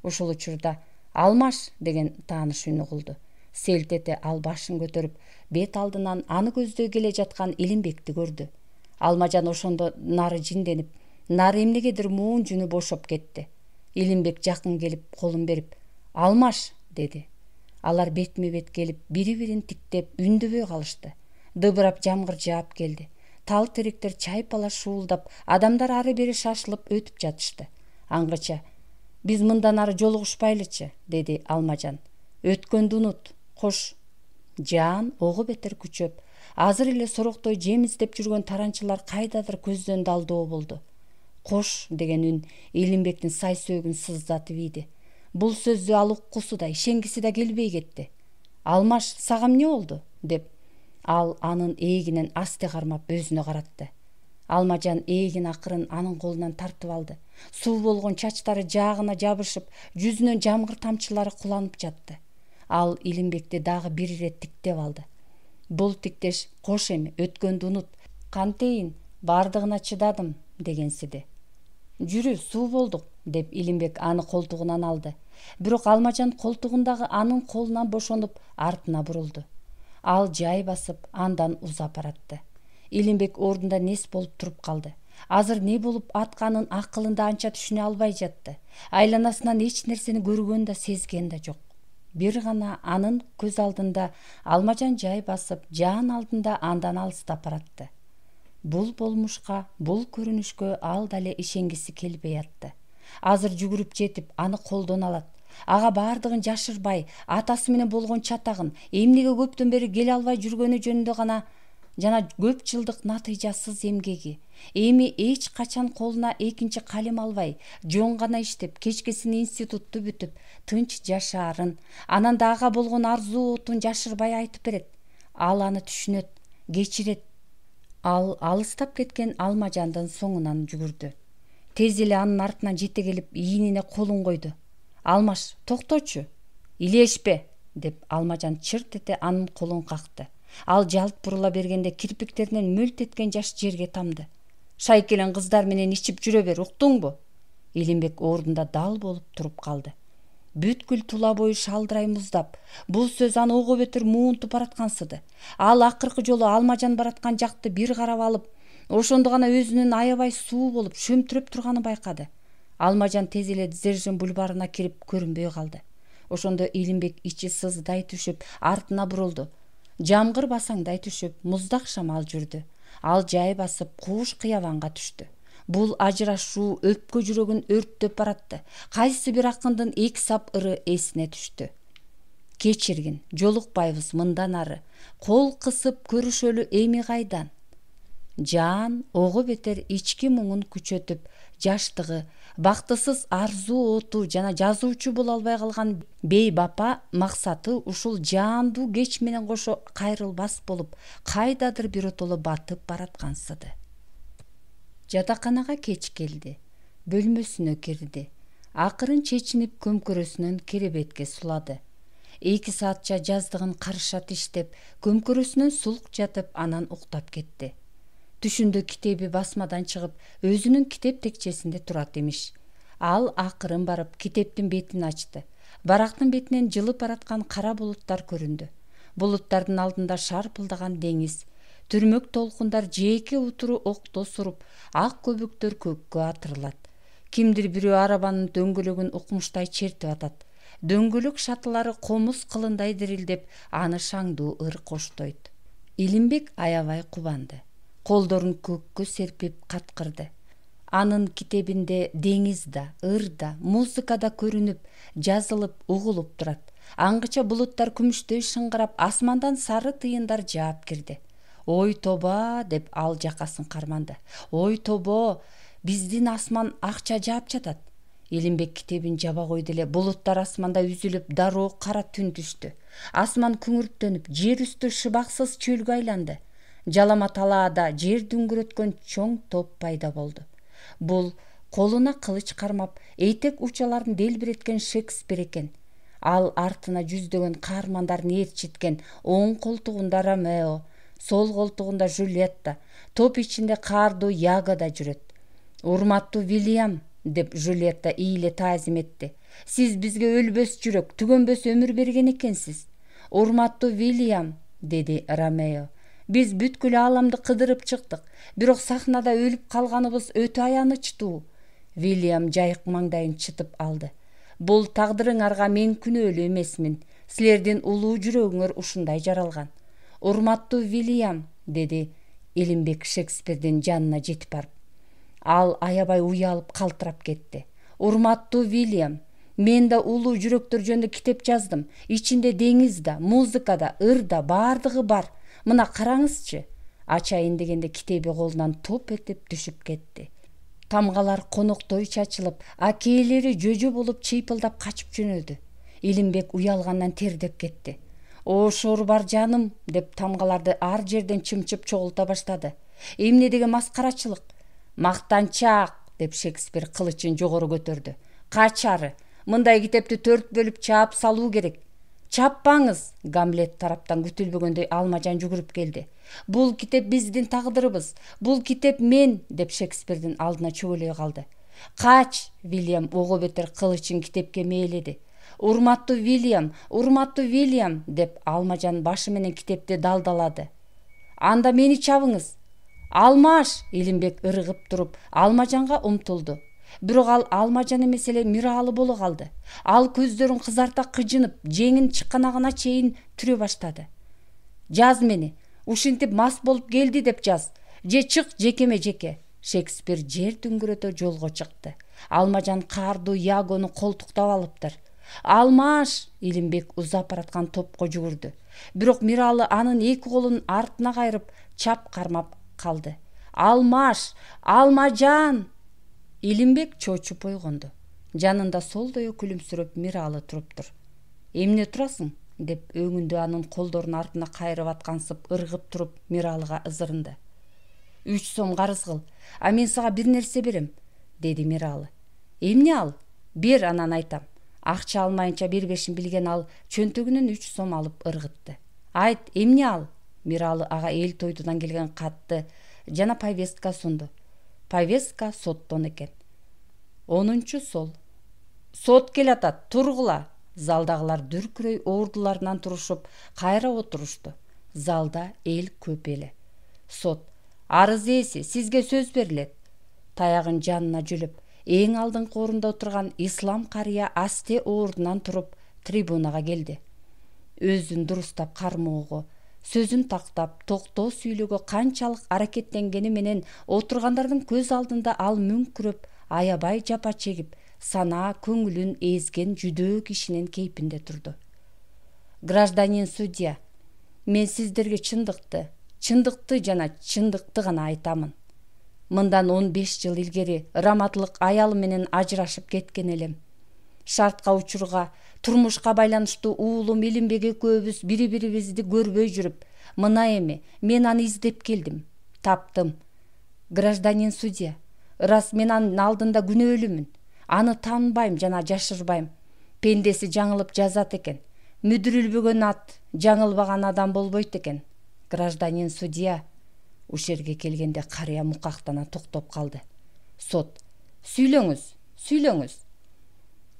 Ушул учурда «Алмаш» деген тааныш үн угулду. Селт эте ал башын көтөрүп, бет алдынан аны көздөй келе жаткан Илимбекти көрдү. Алмажан ошондо нары жинденип, нары эмнегедир муун жүнү бошоп кетти. Илимбек жакын келип, колун берип, «Алмаш» деди. Алар бетме бет келип, бири-бирин тиктеп, үндөбөй калышты. Дыбырап жамгыр жаап келди. Тал теректер чайпала шуулдап, адамдар ары бери шашылып өтүп жатышты. Аңгыча «Биз мындан ары жолугушпайлычы», деди Алмажан. «Өткөндү унут, кош». Жаан ого бетер күчөп, азыр эле сороктой жем издеп жүргөн таранчылар кайдадыр көздөн далдоо болду. «Кош» деген үн Илимбектин сай сөөгүн сыздатып ийди. Бул сөздү ал уккусу да, ишенгиси да келбей кетти. «Алмаш, сага эмне болду?» деп ал анын ээлигинен асте кармап өзүнө каратты. Алмажан ээлигин акырын анын колунан тартып алды. Суу болгон чачтары жаагына жабышып, жүзүнөн жамгыр тамчылары куланып жатты. Ал Илимбекти дагы бир ирет тиктеп алды. «Бул тиктеш кош эми, өткөндү унут. Кантейин, бардыгына чыдадым» дегенсиди. «Жүрү, суу болдук» деп Илимбек аны колтугунан алды. Бирок Алмажан колтугундагы анын колунан бошонуп, артына бурулду. Ал жай басып, андан узап баратты. Илимбек ордунда нес болуп туруп калды. Азыр не болуп атканын акылында анча түшүнө албай жатты. Айланасынан эч нерсени көргөн да сезген да жок. Бир гана анын көз алдында Алмажан жай басып, Жаан алдында андан алыстап баратты. Бул болмушка, бул көрүнүшкө ал дале ишенгиси келбей атты. Азыр жүгүрүп жетип, аны колдон алат. Ага бардыгын жашырбай, атасы менен болгон чатагын, эмнеге көптөн бери келе албай жүргөнү жөнүндө гана жана көп жылдык натыйжасыз эмгеги, эми эч качан колуна экинчи калем албай, жон гана иштеп, кечкесин институтту бүтүп, тынч жашаарын, анан да ага болгон арзуу отун жашырбай айтып берет. Ал аны түшүнөт, кечирет. Ал алыстап кеткен Алмажандын соңунан жүгүрдү. Тез эле анын артынан жете келип, ийинине колун койду. «Алмаш, токточу!» «Илешпе!» деп Алмажан чырт эте анын колун какты. Ал жалт бурула бергенде кирпиктеринен мөлт эткен жаш жерге тамды. «Шайкелен кыздар менен ичип жүрө бер, уктуңбу?» Илимбек ордунда дал болуп туруп калды. Бүткүл тула бою шалдырай муздап, бул сөз аны ого бетер муунтуп бараткансыды. Ал акыркы жолу Алмажан бараткан жакты бир карап алып, ошондо гана өзүнүн аябай суу болуп шөмтүрөп турганын байкады. Алмажан тез эле Дзержин бульварына кирип көрүнбөй калды. Ошондо Илимбек ичи сыздай түшүп, артына бурулду. Жамгыр басаңдай түшүп, муздак шамал жүрдү. Ал жай басып, кууш кыябанга түштү. Бул ажырашуу өпкө жүрөгүн өрттөп баратты. Кайсы бир акындын эки сап ыры эсине түштү. «Кечиргин, жолукпайбыз мындан ары. Кол кысып көрүшөлү эми кайдан?» Жаан ого бетер ички муңун күчөтүп, жаштыгы, бактысыз арзуу оту жана жазуучу боло албай калган бейбапа максаты ушул жаандуу кеч менен кошо кайрылбас болуп, кайдадыр биротоло батып бараткансыды. Жатаканага кеч келди. Бөлмөсүнө кирди. Акырын чечинип көмкөрөсүнөн керебетке сулады. 2 саатча жаздыгын карыша иштеп, көмкөрөсүнөн сулк жатып, анан уктап кетти. Түшүндө китеби басмадан чыгып, өзүнүн китеп текчесинде турат имиш. Ал акырын барып, китептин бетин ачты. Барактын бетинен жылып бараткан кара булуттар көрүндү. Булуттардын алдында шарпылдаган деңиз. Түрмөк толкундар жеке утуру окто суруп, ак көбүктөр көккө атырылат. Кимдир бирөө арабанын дөңгөлөгүн укмуштай чертип атат. Дөңгөлөк шатылары комуз кылындай дирилдеп, аны шаңдуу ыр коштойт. Илимбек аябай кубанды. Колдорун көккө серпип каткырды. Анын китебинде деңиз да, ыр да, музыка да көрүнүп, жазылып, угулуп турат. Аңгыча булуттар күмүштөй шыңгырап, асмандан сары тыйындар жаап кирди. «Ой тоба!» деп ал жакасын карманды. «Ой тобо! Биздин асман акча жаап жатат». Илимбек китебин жаба койду эле, булуттар асманда үзүлүп, дароо кара түн түштү. Асман күңүрттөнүп, жер үстү шыбаксыз чөлгө айланды. Жалама талаада жер дүңгүрөткөн чоң топ пайда болду. Бул колуна кылыч кармап, эйтек учаларын делбиреткен Шекспир экен. Ал артына жүздөгөн каармандарын ээрчиткен, оң колтугунда Ромео, сол колтугунда Жюльетта, топ ичинде Кардо Яго да жүрөт. Урматтуу Вильям, деп Жюльетта ийиле таазим этти. Сиз бизге өлбөс жүрөк, түгөнбөс өмүр берген экенсиз. Урматтуу Вильям, деди Ромео. Биз бүткүл ааламды кыдырып чыктык, бирок сахнада өлүп калганыбыз өтө аянычтуу. Вильям жайык маңдайын чытып алды. Бул тагдырыңарга мен күнөөлүү эмесмин. Силердин улуу жүрөгүңөр ушундай жаралган. Урматтуу Вильям, деди Илимбек Шекспирдин жанына жетип барып. Ал аябай уялып калтырап кетти. Урматтуу Вильям, мен да улуу жүрөктөр жөнүндө китеп жаздым. Ичинде деңиз да, музыка да, ыр да бардыгы бар. Мына караңызчы. Ачайын дегенде китеби колунан топ этип түшүп кетти. Тамгалар коноктой чачылып, акейлери жөжө болуп чыйпылдап качып жөнөдү. Илимбек уялгандан тердеп кетти. Ошор бар жаным, деп тамгаларды ар жерден чымчып чогулта баштады. Эмне деген маскарачылык? Мактанчак, деп Шекспир кылычын жогору көтөрдү. Качары, мындай китепти 4 бөлүп чаап салуу керек. Чаппаңыз, Гамлет тараптан күтүлбөгөндөй Алмажан жүгүрүп келди. Бул китеп биздин тагдырыбыз, бул китеп мен, деп Шекспирдин алдына чөгөлөй калды. Кач, Вильям ого бетер кылычын китепке мээледи. Урматтуу Вильям, деп Алмажан башы менен китепти далдалады. Анда мени чабыңыз. Алмаш, Илимбек ыргып туруп Алмажанга умтулду. Бирок ал Алмажан эмес эле Миралы боло калды. Ал көздөрүн кызарта кыжынып, жеңин чыкканагына чейин түрө баштады. Жаз мени, ушинтип мас болуп келди деп жаз. Же чык жекеме жеке. Шекспир жер түңгүрөтө жолго чыкты. Алмажан Кардо Ягону колтуктап алыптыр. Алмаш, Илимбек узап бараткан топко жүгүрдү. Бирок Миралы анын эки колун артына кайрып, чап кармап калды. Алмаш, Алмажан! Илимбек чочуп ойгонду. Жанында солдой күлүмсүрөп Миралы туруптур. Эмне турасың? Деп өңүндө анын колдорун артына кайрып аткансып ыргып туруп Миралыга ызырынды. 3 сом карыз кыл, а мен сага бир нерсе берем, деди Миралы. Эмне ал? Бер, анан айтам. Акча алмайынча бербешин билген ал чөнтөгүнөн 3 сом алып ыргытты. Айт, эмне ал? Миралы ага эл тойдудан келген катты жана повестка сунду. Повестка соттон экен. 10-сол. Сот келатат, тургула. Залдагылар дүркүрөй ордуларынан турушуп, кайра отурушту. Залда эл көп эле. Сот. Арыз ээси, сизге сөз берилет. Таягын жанына жүлүп, эң алдыңкы орунда отурган Ислам карыя асте ордунан туруп трибунага келди. Өзүн дурустап кармоого, сөзүн тактап, токтоо сүйлөөгө канчалык аракеттенгени менен отургандардын көз алдында ал мүңкүрөп, аябай жапа чегип, санаа көңүлүн эзген жүдөө кишинин кейпинде турду. Гражданин судья, мен сиздерге чындыкты жана чындыкты гана айтамын. Мындан 15 жыл илгери раматлык аялым менен ажырашып кеткен элем. Шартка учурга, турмушка байланыштуу уулум Илимбек экөөбүз бири-бирибизди көрбөй жүрүп, мына эми мен аны издеп келдим, таптым. Гражданин судья, ырас мен анын алдында күнөөлүүмүн. Аны тааныбайм жана жашырбайм. Пендеси жаңылып жазат экен. Мүдүрүлбөгөн ат жаңылбаган адам болбойт экен. Гражданин судья. Ушерге келгенде карыя мукактана токтоп калды. Сот. Сүйлөңүз.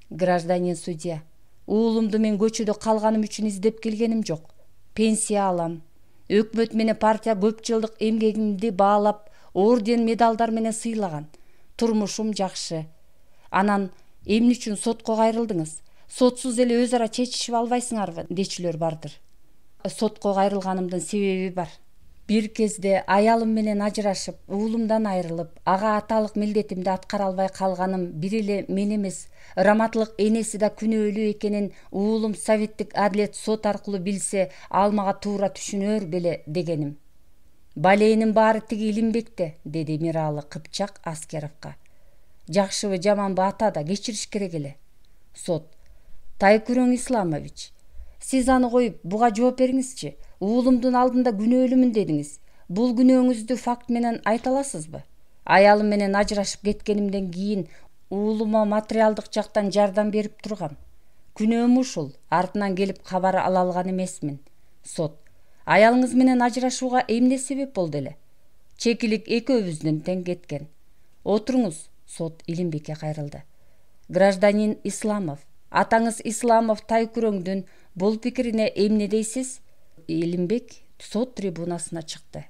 Гражданин судья. Уулумду мен көчөдө калганым үчүн издеп келгеним жок. Пенсия алам. Өкмөт менен партия көп жылдык эмгегимди баалап, орден медалдар менен сыйлаган. Турмушум жакшы. Анан эмне үчүн сотко кайрылдыңыз? Сотсуз эле өз ара чечишип албайсыңарбы дечилөр бардыр. Сотко кайрылганымдын себеби бар. Бир кезде аялым менен ажырашып, уулумдан айрылып, ага аталык милдетимди аткара албай калганым бир эле мен эмес, раматлык энеси да күнөөлүү экенин уулум советтик адилет сот аркылуу билсе, ал мага туура түшүнөр беле дегеним. Балейнин баары тиги Илимбекте, деди Миралы Кыпчак Аскеровго. Жакшыбы жаманбы ата да кечириш керек эле. Сот. Тайкүрөң Исламович, сиз аны коюп, буга жооп бериңизчи. Уулумдун алдында күнөөлүмүн дедиңиз. Бул күнөөңүздү факт менен айта аласызбы? Аялым менен ажырашып кеткенимден кийин уулума материалдык жактан жардам берип тургам. Күнөөм ушул, артынан келип кабар ала алган эмесмин. Сот. Аялыңыз менен ажырашууга эмне себеп болду эле? Чекилик экөөбүздүн тең кеткен. Отуруңуз, сот Илимбекке кайрылды. Гражданин Исламов, атаңыз Исламов Тайкүрөңдүн бул пикирине эмне дейсиз? Илимбек сот трибунасына чыкты.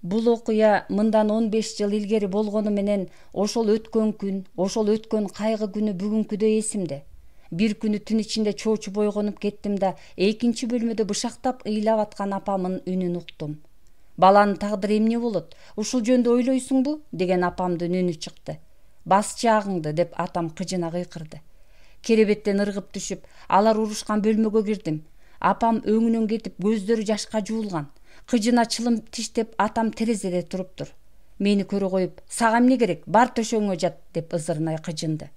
Бул окуя мындан 15 жыл илгери болгону менен ошол өткөн күн, ошол өткөн кайгы күнү бүгүнкүдөй эсимде. Бир күнү түн ичинде чоочуп ойгонуп кеттим да экинчи бөлмөдө бышактап ыйлап аткан апамдын үнүн уктум. Баланын тагдыры эмне болот? Ушул жөнүндө ойлойсуңбу? Деген апамдын үнү чыкты. Бас жаагыңды деп атам кыжына кыйкырды. Керебеттен ыргып түшүп, алар урушкан бөлмөгө кирдим. Апам өңүнөн кетип, көздөрү жашка жуулган. Кыжына чылым тиштеп атам терезеде туруптур. Мени көрө коюп, сага эмне керек? Бар төшөгүңө жат деп ызырынай кыжынды.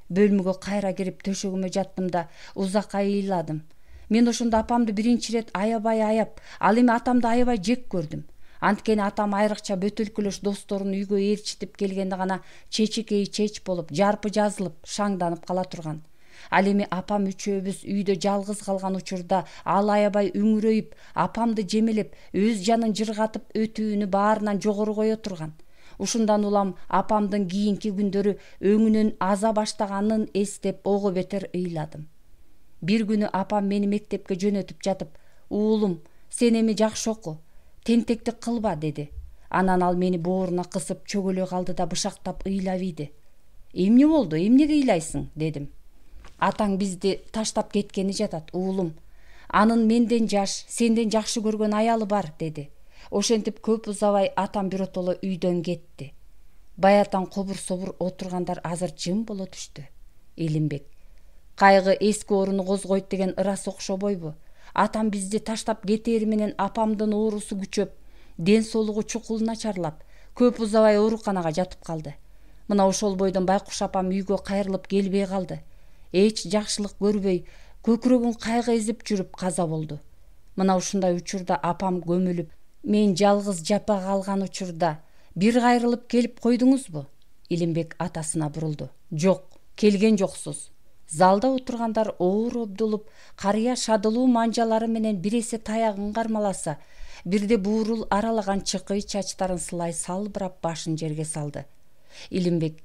Бөлмөгө кайра кирип төшөгүмө жаттым да узак айыйладым. Мен ошондо апамды биринчи ирет аябай аяп, ал эми атамды аябай жек көрдүм. Анткени атам айрыкча бөтөлкөлөш досторун үйгө ээрчитип келгенде гана чечекей чеч болуп, жарпы жазылып, шаңданып кала турган. Ал эми апам үчөөбүз үйдө жалгыз калган учурда ал аябай үңүрөйүп, апамды жемелеп, өз жанын жыргатып өтүүнү баарынан жогору кое турган. Ушундан улам апамдын кийинки күндөрү өңүнөн аза баштаганын эстеп ого бетер ыйладым. Бир күнү апам мени мектепке жөнөтүп жатып, "Уулум, сен эми жакшы оку, тентектик кылба" деди. Анан ал мени бооруна кысып чөгөлөй калды да бышактап ыйлап ийди. "Эмне болду? Эмнеге ыйлайсың?" дедим. "Атаң бизди таштап кеткени жатат, уулум. Анын менден жаш, сенден жакшы көргөн аялы бар" деди. Ошентип көп узабай атам биротоло үйдөн кетти. Баятан кобур-собур отургандар азыр жым боло түштү. Илимбек: "Кайгы эски орунду козгойт деген ырас окшобойбу? Атам бизди таштап кетери менен апамдын оорусу күчөп, ден соолугу чукул начарлап, көп узабай ооруканага жатып калды. Мына ошол бойдон Байкуш апам үйгө кайрылып келбей калды. Эч жакшылык көрбөй, көкүрөгүн кайгы эзип жүрүп каза болду. Мына ушундай учурда апам көмүлүп, мен жалгыз жапа калган учурда бир кайрылып келип койдуңузбу?" Илимбек атасына бурулду. "Жок, келген жоксуз." Залда отургандар оор обдулуп, карыя шадылуу манжалары менен бир эсе таягын кармаласа, бирде буурул аралаган чыкый чачтарын сылай салбырап башын жерге салды. Илимбек: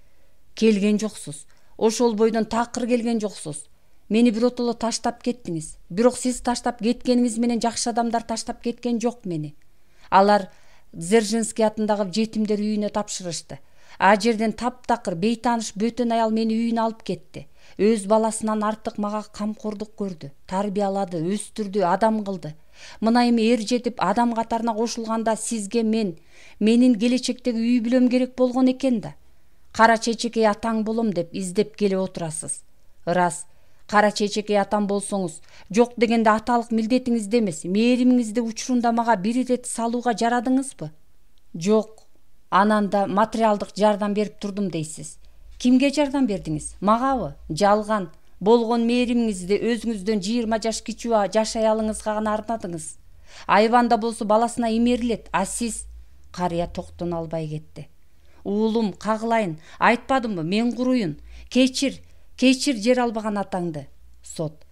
"Келген жоксуз. Ошол бойдон такыр келген жоксуз. Мени биротоло таштап кеттиңиз. Бирок сиз таштап кеткениңиз менен жакшы адамдар таштап кеткен жок мени. Алар Дзержинский атындагы жетимдер үйүнө тапшырышты. А жерден таптакыр бейтааныш бөтөн аял мени үйүнө алып кетти. Өз баласынан артык мага камкордук көрдү, тарбиялады, өстүрдү, адам кылды. Мына эми эр жетип адам катарына кошулганда сизге менин келечектеги үй бүлөм керек болгон экен да. Кара чечекей атаң болом деп издеп келип отурасыз. Ырас, кара чечекей атам болсоңуз, жок дегенде аталык милдетиңизде эмес, мээримиңизди учурунда мага бир ирет салууга жарадыңызбы? Жок, анан да материалдык жардам берип турдум дейсиз. Кимге жардам бердиңиз? Магабы? Жалган. Болгон мээримиңизди өзүңүздөн 20 жаш кичүү жаш аялыңызга гана арнадыңыз. Айбанда болсо баласына имерилет, а сиз... Карыя токтоно албай кетти. "Уулум, кагылайын, айтпадымбы, мен куруйун. Кечир жер албаган атаңды." Сот: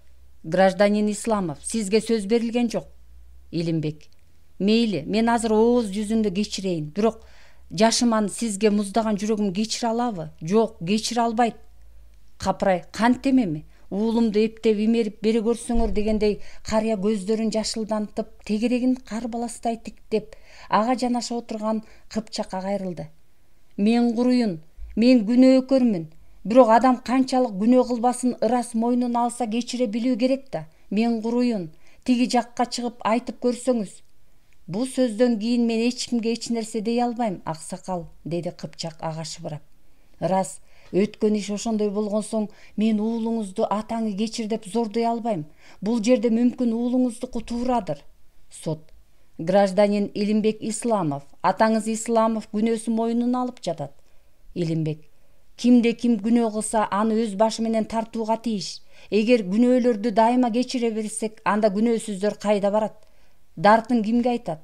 "Гражданин Исламов, сизге сөз берилген жок." Илимбек: "Мейли, мен азыр ооз жүзүндө кечирейин, бирок жашыман сизге муздаган жүрөгүм кечире алабы? Жок, кечире албайт." Капырай: "Кантем эми? Уулумду эптеп имерип бере көрсөңөр" дегендей карыя көздөрүн жашылдантып, тегерегин кар баластай тиктеп, ага жанаша отурган Кыпчакка кайрылды. "Мен куруйун, мен күнөөкөрмүн. Бирок адам канчалык күнөө кылбасын ырас мойнуна алса кечире билүү керек да. Мен куруйун, тиги жакка чыгып айтып көрсөңүз." "Бул сөздөн кийин мен эч кимге эч нерсе дей албайм, аксакал", деди Кыпчак ага шыбырап. "Ырас, өткөн иш ошондой болгон соң мен уулуңузду атаңы кечир деп зордой албайм. Бул жерде мүмкүн уулуңуздуку туурадыр." Сот: "Гражданин Илимбек Исламов, атаңыз Исламов күнөөсү мойнуна алып жатат." Илимбек: "Кимде ким күнөө кылса, аны өз башы менен тартууга тийиш. Эгер күнөөлөрдү дайыма кечире берсек, анда күнөөсүздөр кайда барат? Дартын кимге айтат?"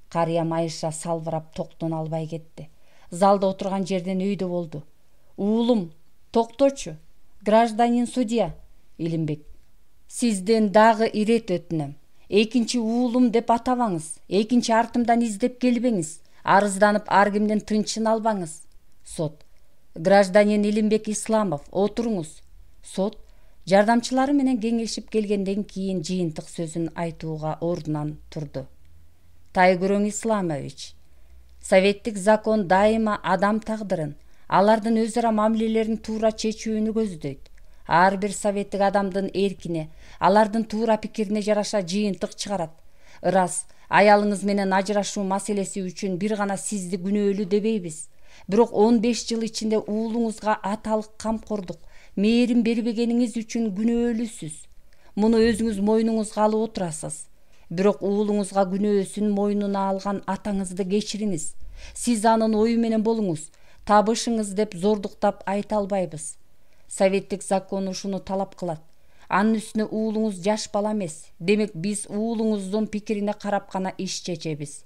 Карыя майыша салбырап токтоно албай кетти. Залда отурган жерден өйдө болду. "Уулум, токточу. Гражданин судья." Илимбек: "Сизден дагы ирет өтүнөм. экинчи уулум деп атабаңыз, экинчи артымдан издеп келбеңиз, арызданып ар кимдин тынчын албаңыз. Сот: гражданин Илимбек Исламов, отуруңуз. Сот жардамчылары менен кеңешип келгенден кийин жыйынтык сөзүн айтууга ордунан турду. Тайгүрөң Исламович, советтик закон дайыма адам тагдырын, алардын өз ара мамилелерин туура чечүүнү көздөйт. Ар бир советтик адамдын эркине, алардын туура пикирине жараша жыйынтык чыгарат. Ырас, аялыңыз менен ажырашуу маселеси үчүн бир гана сизди күнөөлүү дебейбиз. Бирок 15 жыл ичинде уулуңузга аталык камкордук, мээрим бербегениңиз үчүн күнөөлүүсүз. Муну өзүңүз мойнуңузга алып отурасыз. Бирок уулуңузга күнөөсүн мойнуна алган атаңызды кечириңиз. Сиз анын ою менен болуңуз. Табышыңыз деп зордуктап айта албайбыз. Советтик закон ушуну талап кылат. Анын үстүнө уулуңуз жаш бала эмес. Демек биз уулуңуздун пикирине карап гана иш чечебиз.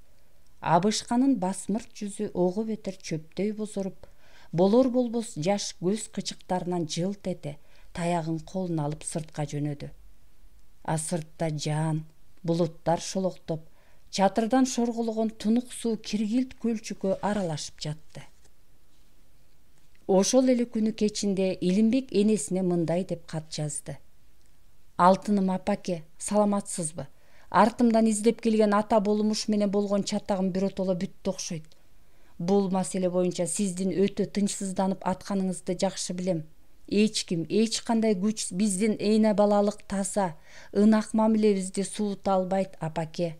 Абышканын басмырт жүзү ого бетер чөптөй бозоруп, болор-болбос жаш көз кычыктарынан жылт эте таягын колуна алып сыртка жөнөдү. А сыртта жаан, булуттар шолоктоп, чатырдан шоргологон тунук суу киргилт көлчүккө аралашып жатты. Ошол эле күнү кечинде Илимбек энесине мындай деп кат жазды. Алтыным апаке, саламатсызбы? Артымдан издеп келген ата болумуш менен болгон чатагым биротоло бүттү окшойт. Бул маселе боюнча сиздин өтө тынчсызданып атканыңызды жакшы билем. Эч ким, эч кандай күч биздин эне балалык таза, ынак мамилебизди суута албайт, апаке.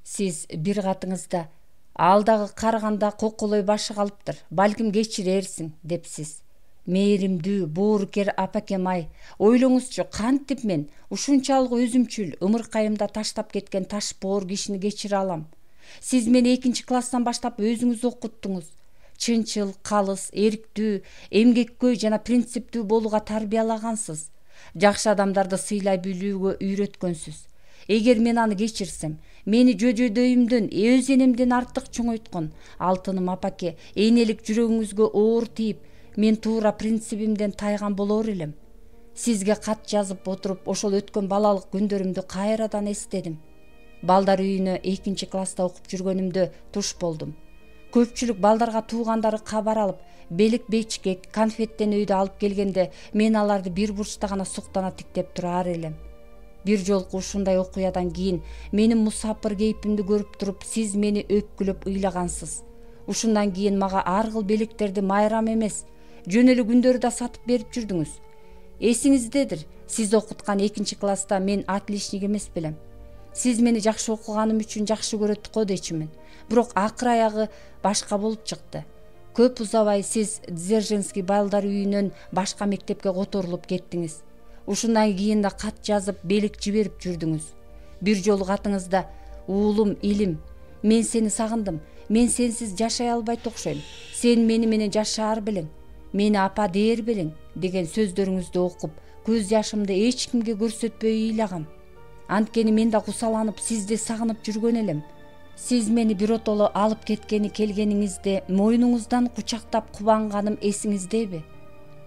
Сиз бир катыңызда ал дагы карыганда коколой башы калыптыр, балким кечирерсиң, депсиз. Мээримдүү, боорукер апакем-ай, ойлоңузчу, кантип мен ушунчалык өзүмчүл, ымыркайымда таштап кеткен таш боор кишини кечире алам? Сиз мени 2-класстан баштап өзүңүз окуттуңуз. Чынчыл, калыс, эрктүү, эмгеккөй жана принциптүү болууга тарбиялагансыз. Жакшы адамдарды сыйлай билүүгө үйрөткөнсүз. Эгер мен аны кечирсем, мени жөжөдөйүмдөн, өз энемден артык чоңойткон алтыным апаке, энелик жүрөгүңүзгө оор тийип, мен туура принцибимден тайган болор элем. Сизге кат жазып отуруп, ошол өткөн балалык күндөрүмдү кайрадан эстедим. Балдар үйүнө 2-класста окуп жүргөнүмдө туш болдум. Көпчүлүк балдарга туугандары кабар алып, белик бечкек, конфеттен өйдө алып келгенде, мен аларды бир бурчта гана суктана тиктеп турар элем. Бир жолку ушундай окуядан кийин менин мусапыр кейпимди көрүп туруп, сиз мени өпкүлөп ыйлагансыз. Ушундан кийин мага ар кыл белектерди майрам эмес, жөн эле күндөрү да сатып берип жүрдүңүз. Эсиңиздедир, сиз окуткан 2-класста мен отличник эмес белем. Сиз мени жакшы окуганым үчүн жакшы көрөт го дечүмүн. Бирок акыр аягы башка болуп чыкты. Көп узабай сиз Дзержинский балдар үйүнөн башка мектепке которулуп кеттиңиз. Ушундан кийин да кат жазып, белек жиберип жүрдүңүз. Бир жолу катыңызда: уулум Илим, мен сени сагындым. Мен сенсиз жашай албайт окшойм. Сен мени менен жашаар белең. Мени апа дээр белең деген сөздөрүңүздү окуп, көз жашымды эч кимге көрсөтпөй ыйлагам. Анткени мен да кусаланып, сизди сагынып жүргөн элем. Сиз мени биротоло алып кеткени келгениңизде мойнуңуздан кучактап кубанганым эсиңиздеби?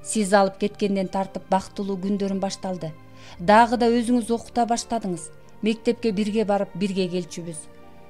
Сиз алып кеткенден тартып бактылуу күндөрүм башталды. Дагы да өзүңүз окута баштадыңыз. Мектепке бирге барып, бирге келчүбүз.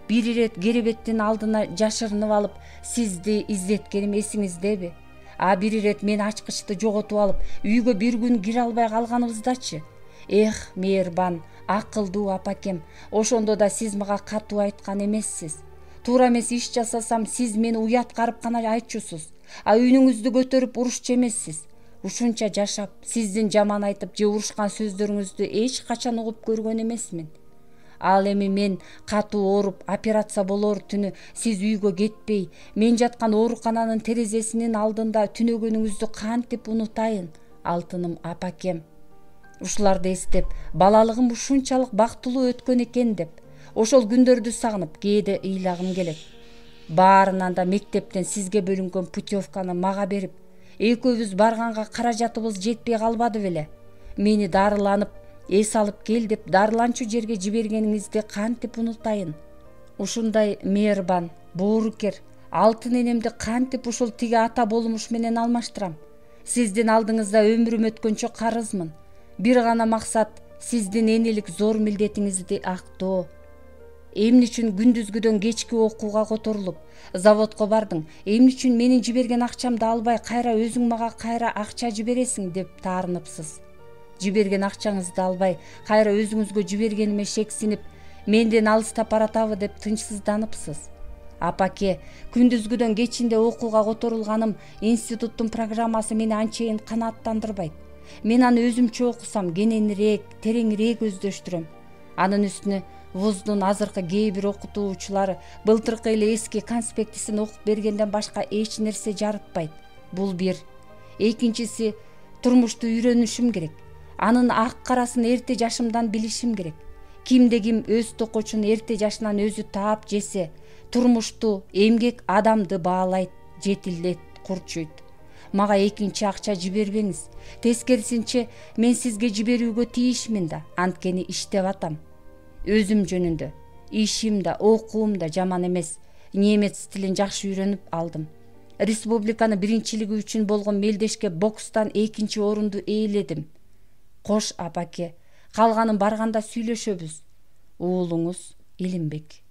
Бир ирет керебеттин алдына жашырынып алып, сизди издеткеним эсиңиздеби? А бир ирет мен ачкычты жоготуп алып, үйгө бир күн кире албай калганыбыздачы? Эх, мээрбан, акылдуу апакем, ошондо да сиз мага катуу айткан эмессиз. Туура эмес иш жасасам, сиз мени уят карып гана айтчусуз, а үнүңүздү көтөрүп урушчу эмессиз. Ушунча жашап, сиздин жаман айтып же урушкан сөздөрүңүздү эч качан угуп көргөн эмесмин. Ал эми мен катуу ооруп, операция болор түнү сиз үйгө кетпей, мен жаткан оорукананын терезесинин алдында түнөгөнүңүздү кантип унутайын, алтыным апакем. Ушуларды эстеп, балалыгым ушунчалык бактылуу өткөн экен деп, ошол күндөрдү сагынып, кээде ыйлагым келет. Баарынан да мектептен сизге бөлүнгөн путевканы мага берип, экөөбүз барганга каражатыбыз жетпей калбады беле? Мени дарыланып, эс алып кел деп дарыланчу жерге жибергениңизди кантип унутайын? Ушундай мээрбан, боорукер, алтын энемди кантип ушул тиги ата болумуш менен алмаштырам? Сиздин алдыңызда өмүрүм өткөнчө карызмын. Бир гана максат сиздин энелик зор милдетиңизди актоо. Эмне үчүн күндүзгүдөн кечки окууга которулуп, заводко бардың? Эмне үчүн менин жиберген акчамды албай, кайра өзүң мага кайра акча жибересиң деп таарыныпсыз. Жиберген акчаңызды албай, кайра өзүңүзгө жибергениме шексинип, менден алыстап баратабы деп тынчсызданыпсыз. Апаке, күндүзгүдөн кечинде окууга которулганым институттун программасы мени анчейин канааттандырбайт. Мен аны өзүмчө окусам, кененирээк, тереңирээк өздөштүрөм. Анын үстүнө вуздун азыркы кээ бир окутуучулары былтыркы эле эски конспектисин окуп бергенден башка эч нерсе жарытпайт. Бул бир. Экинчиси, турмушту үйрөнүшүм керек. Анын ак карасын эрте жашымдан билишим керек. Кимде ким өз токочун эрте жашынан өзү таап жесе, турмушту, эмгек адамды баалайт, жетилдет, курчуйт. Мага экинчи акча жибербеңиз. Тескерисинче, мен сизге жиберүүгө тийишмин да, анткени иштеп атам. Өзүм жөнүндө, ишим да, окуум да жаман эмес. Немец тилин жакшы үйрөнүп алдым. Республиканы биринчилиги үчүн болгон мелдешке бокстан экинчи орунду ээледим. Кош апаке, калганын барганда сүйлөшөбүз. Уулуңуз Илимбек.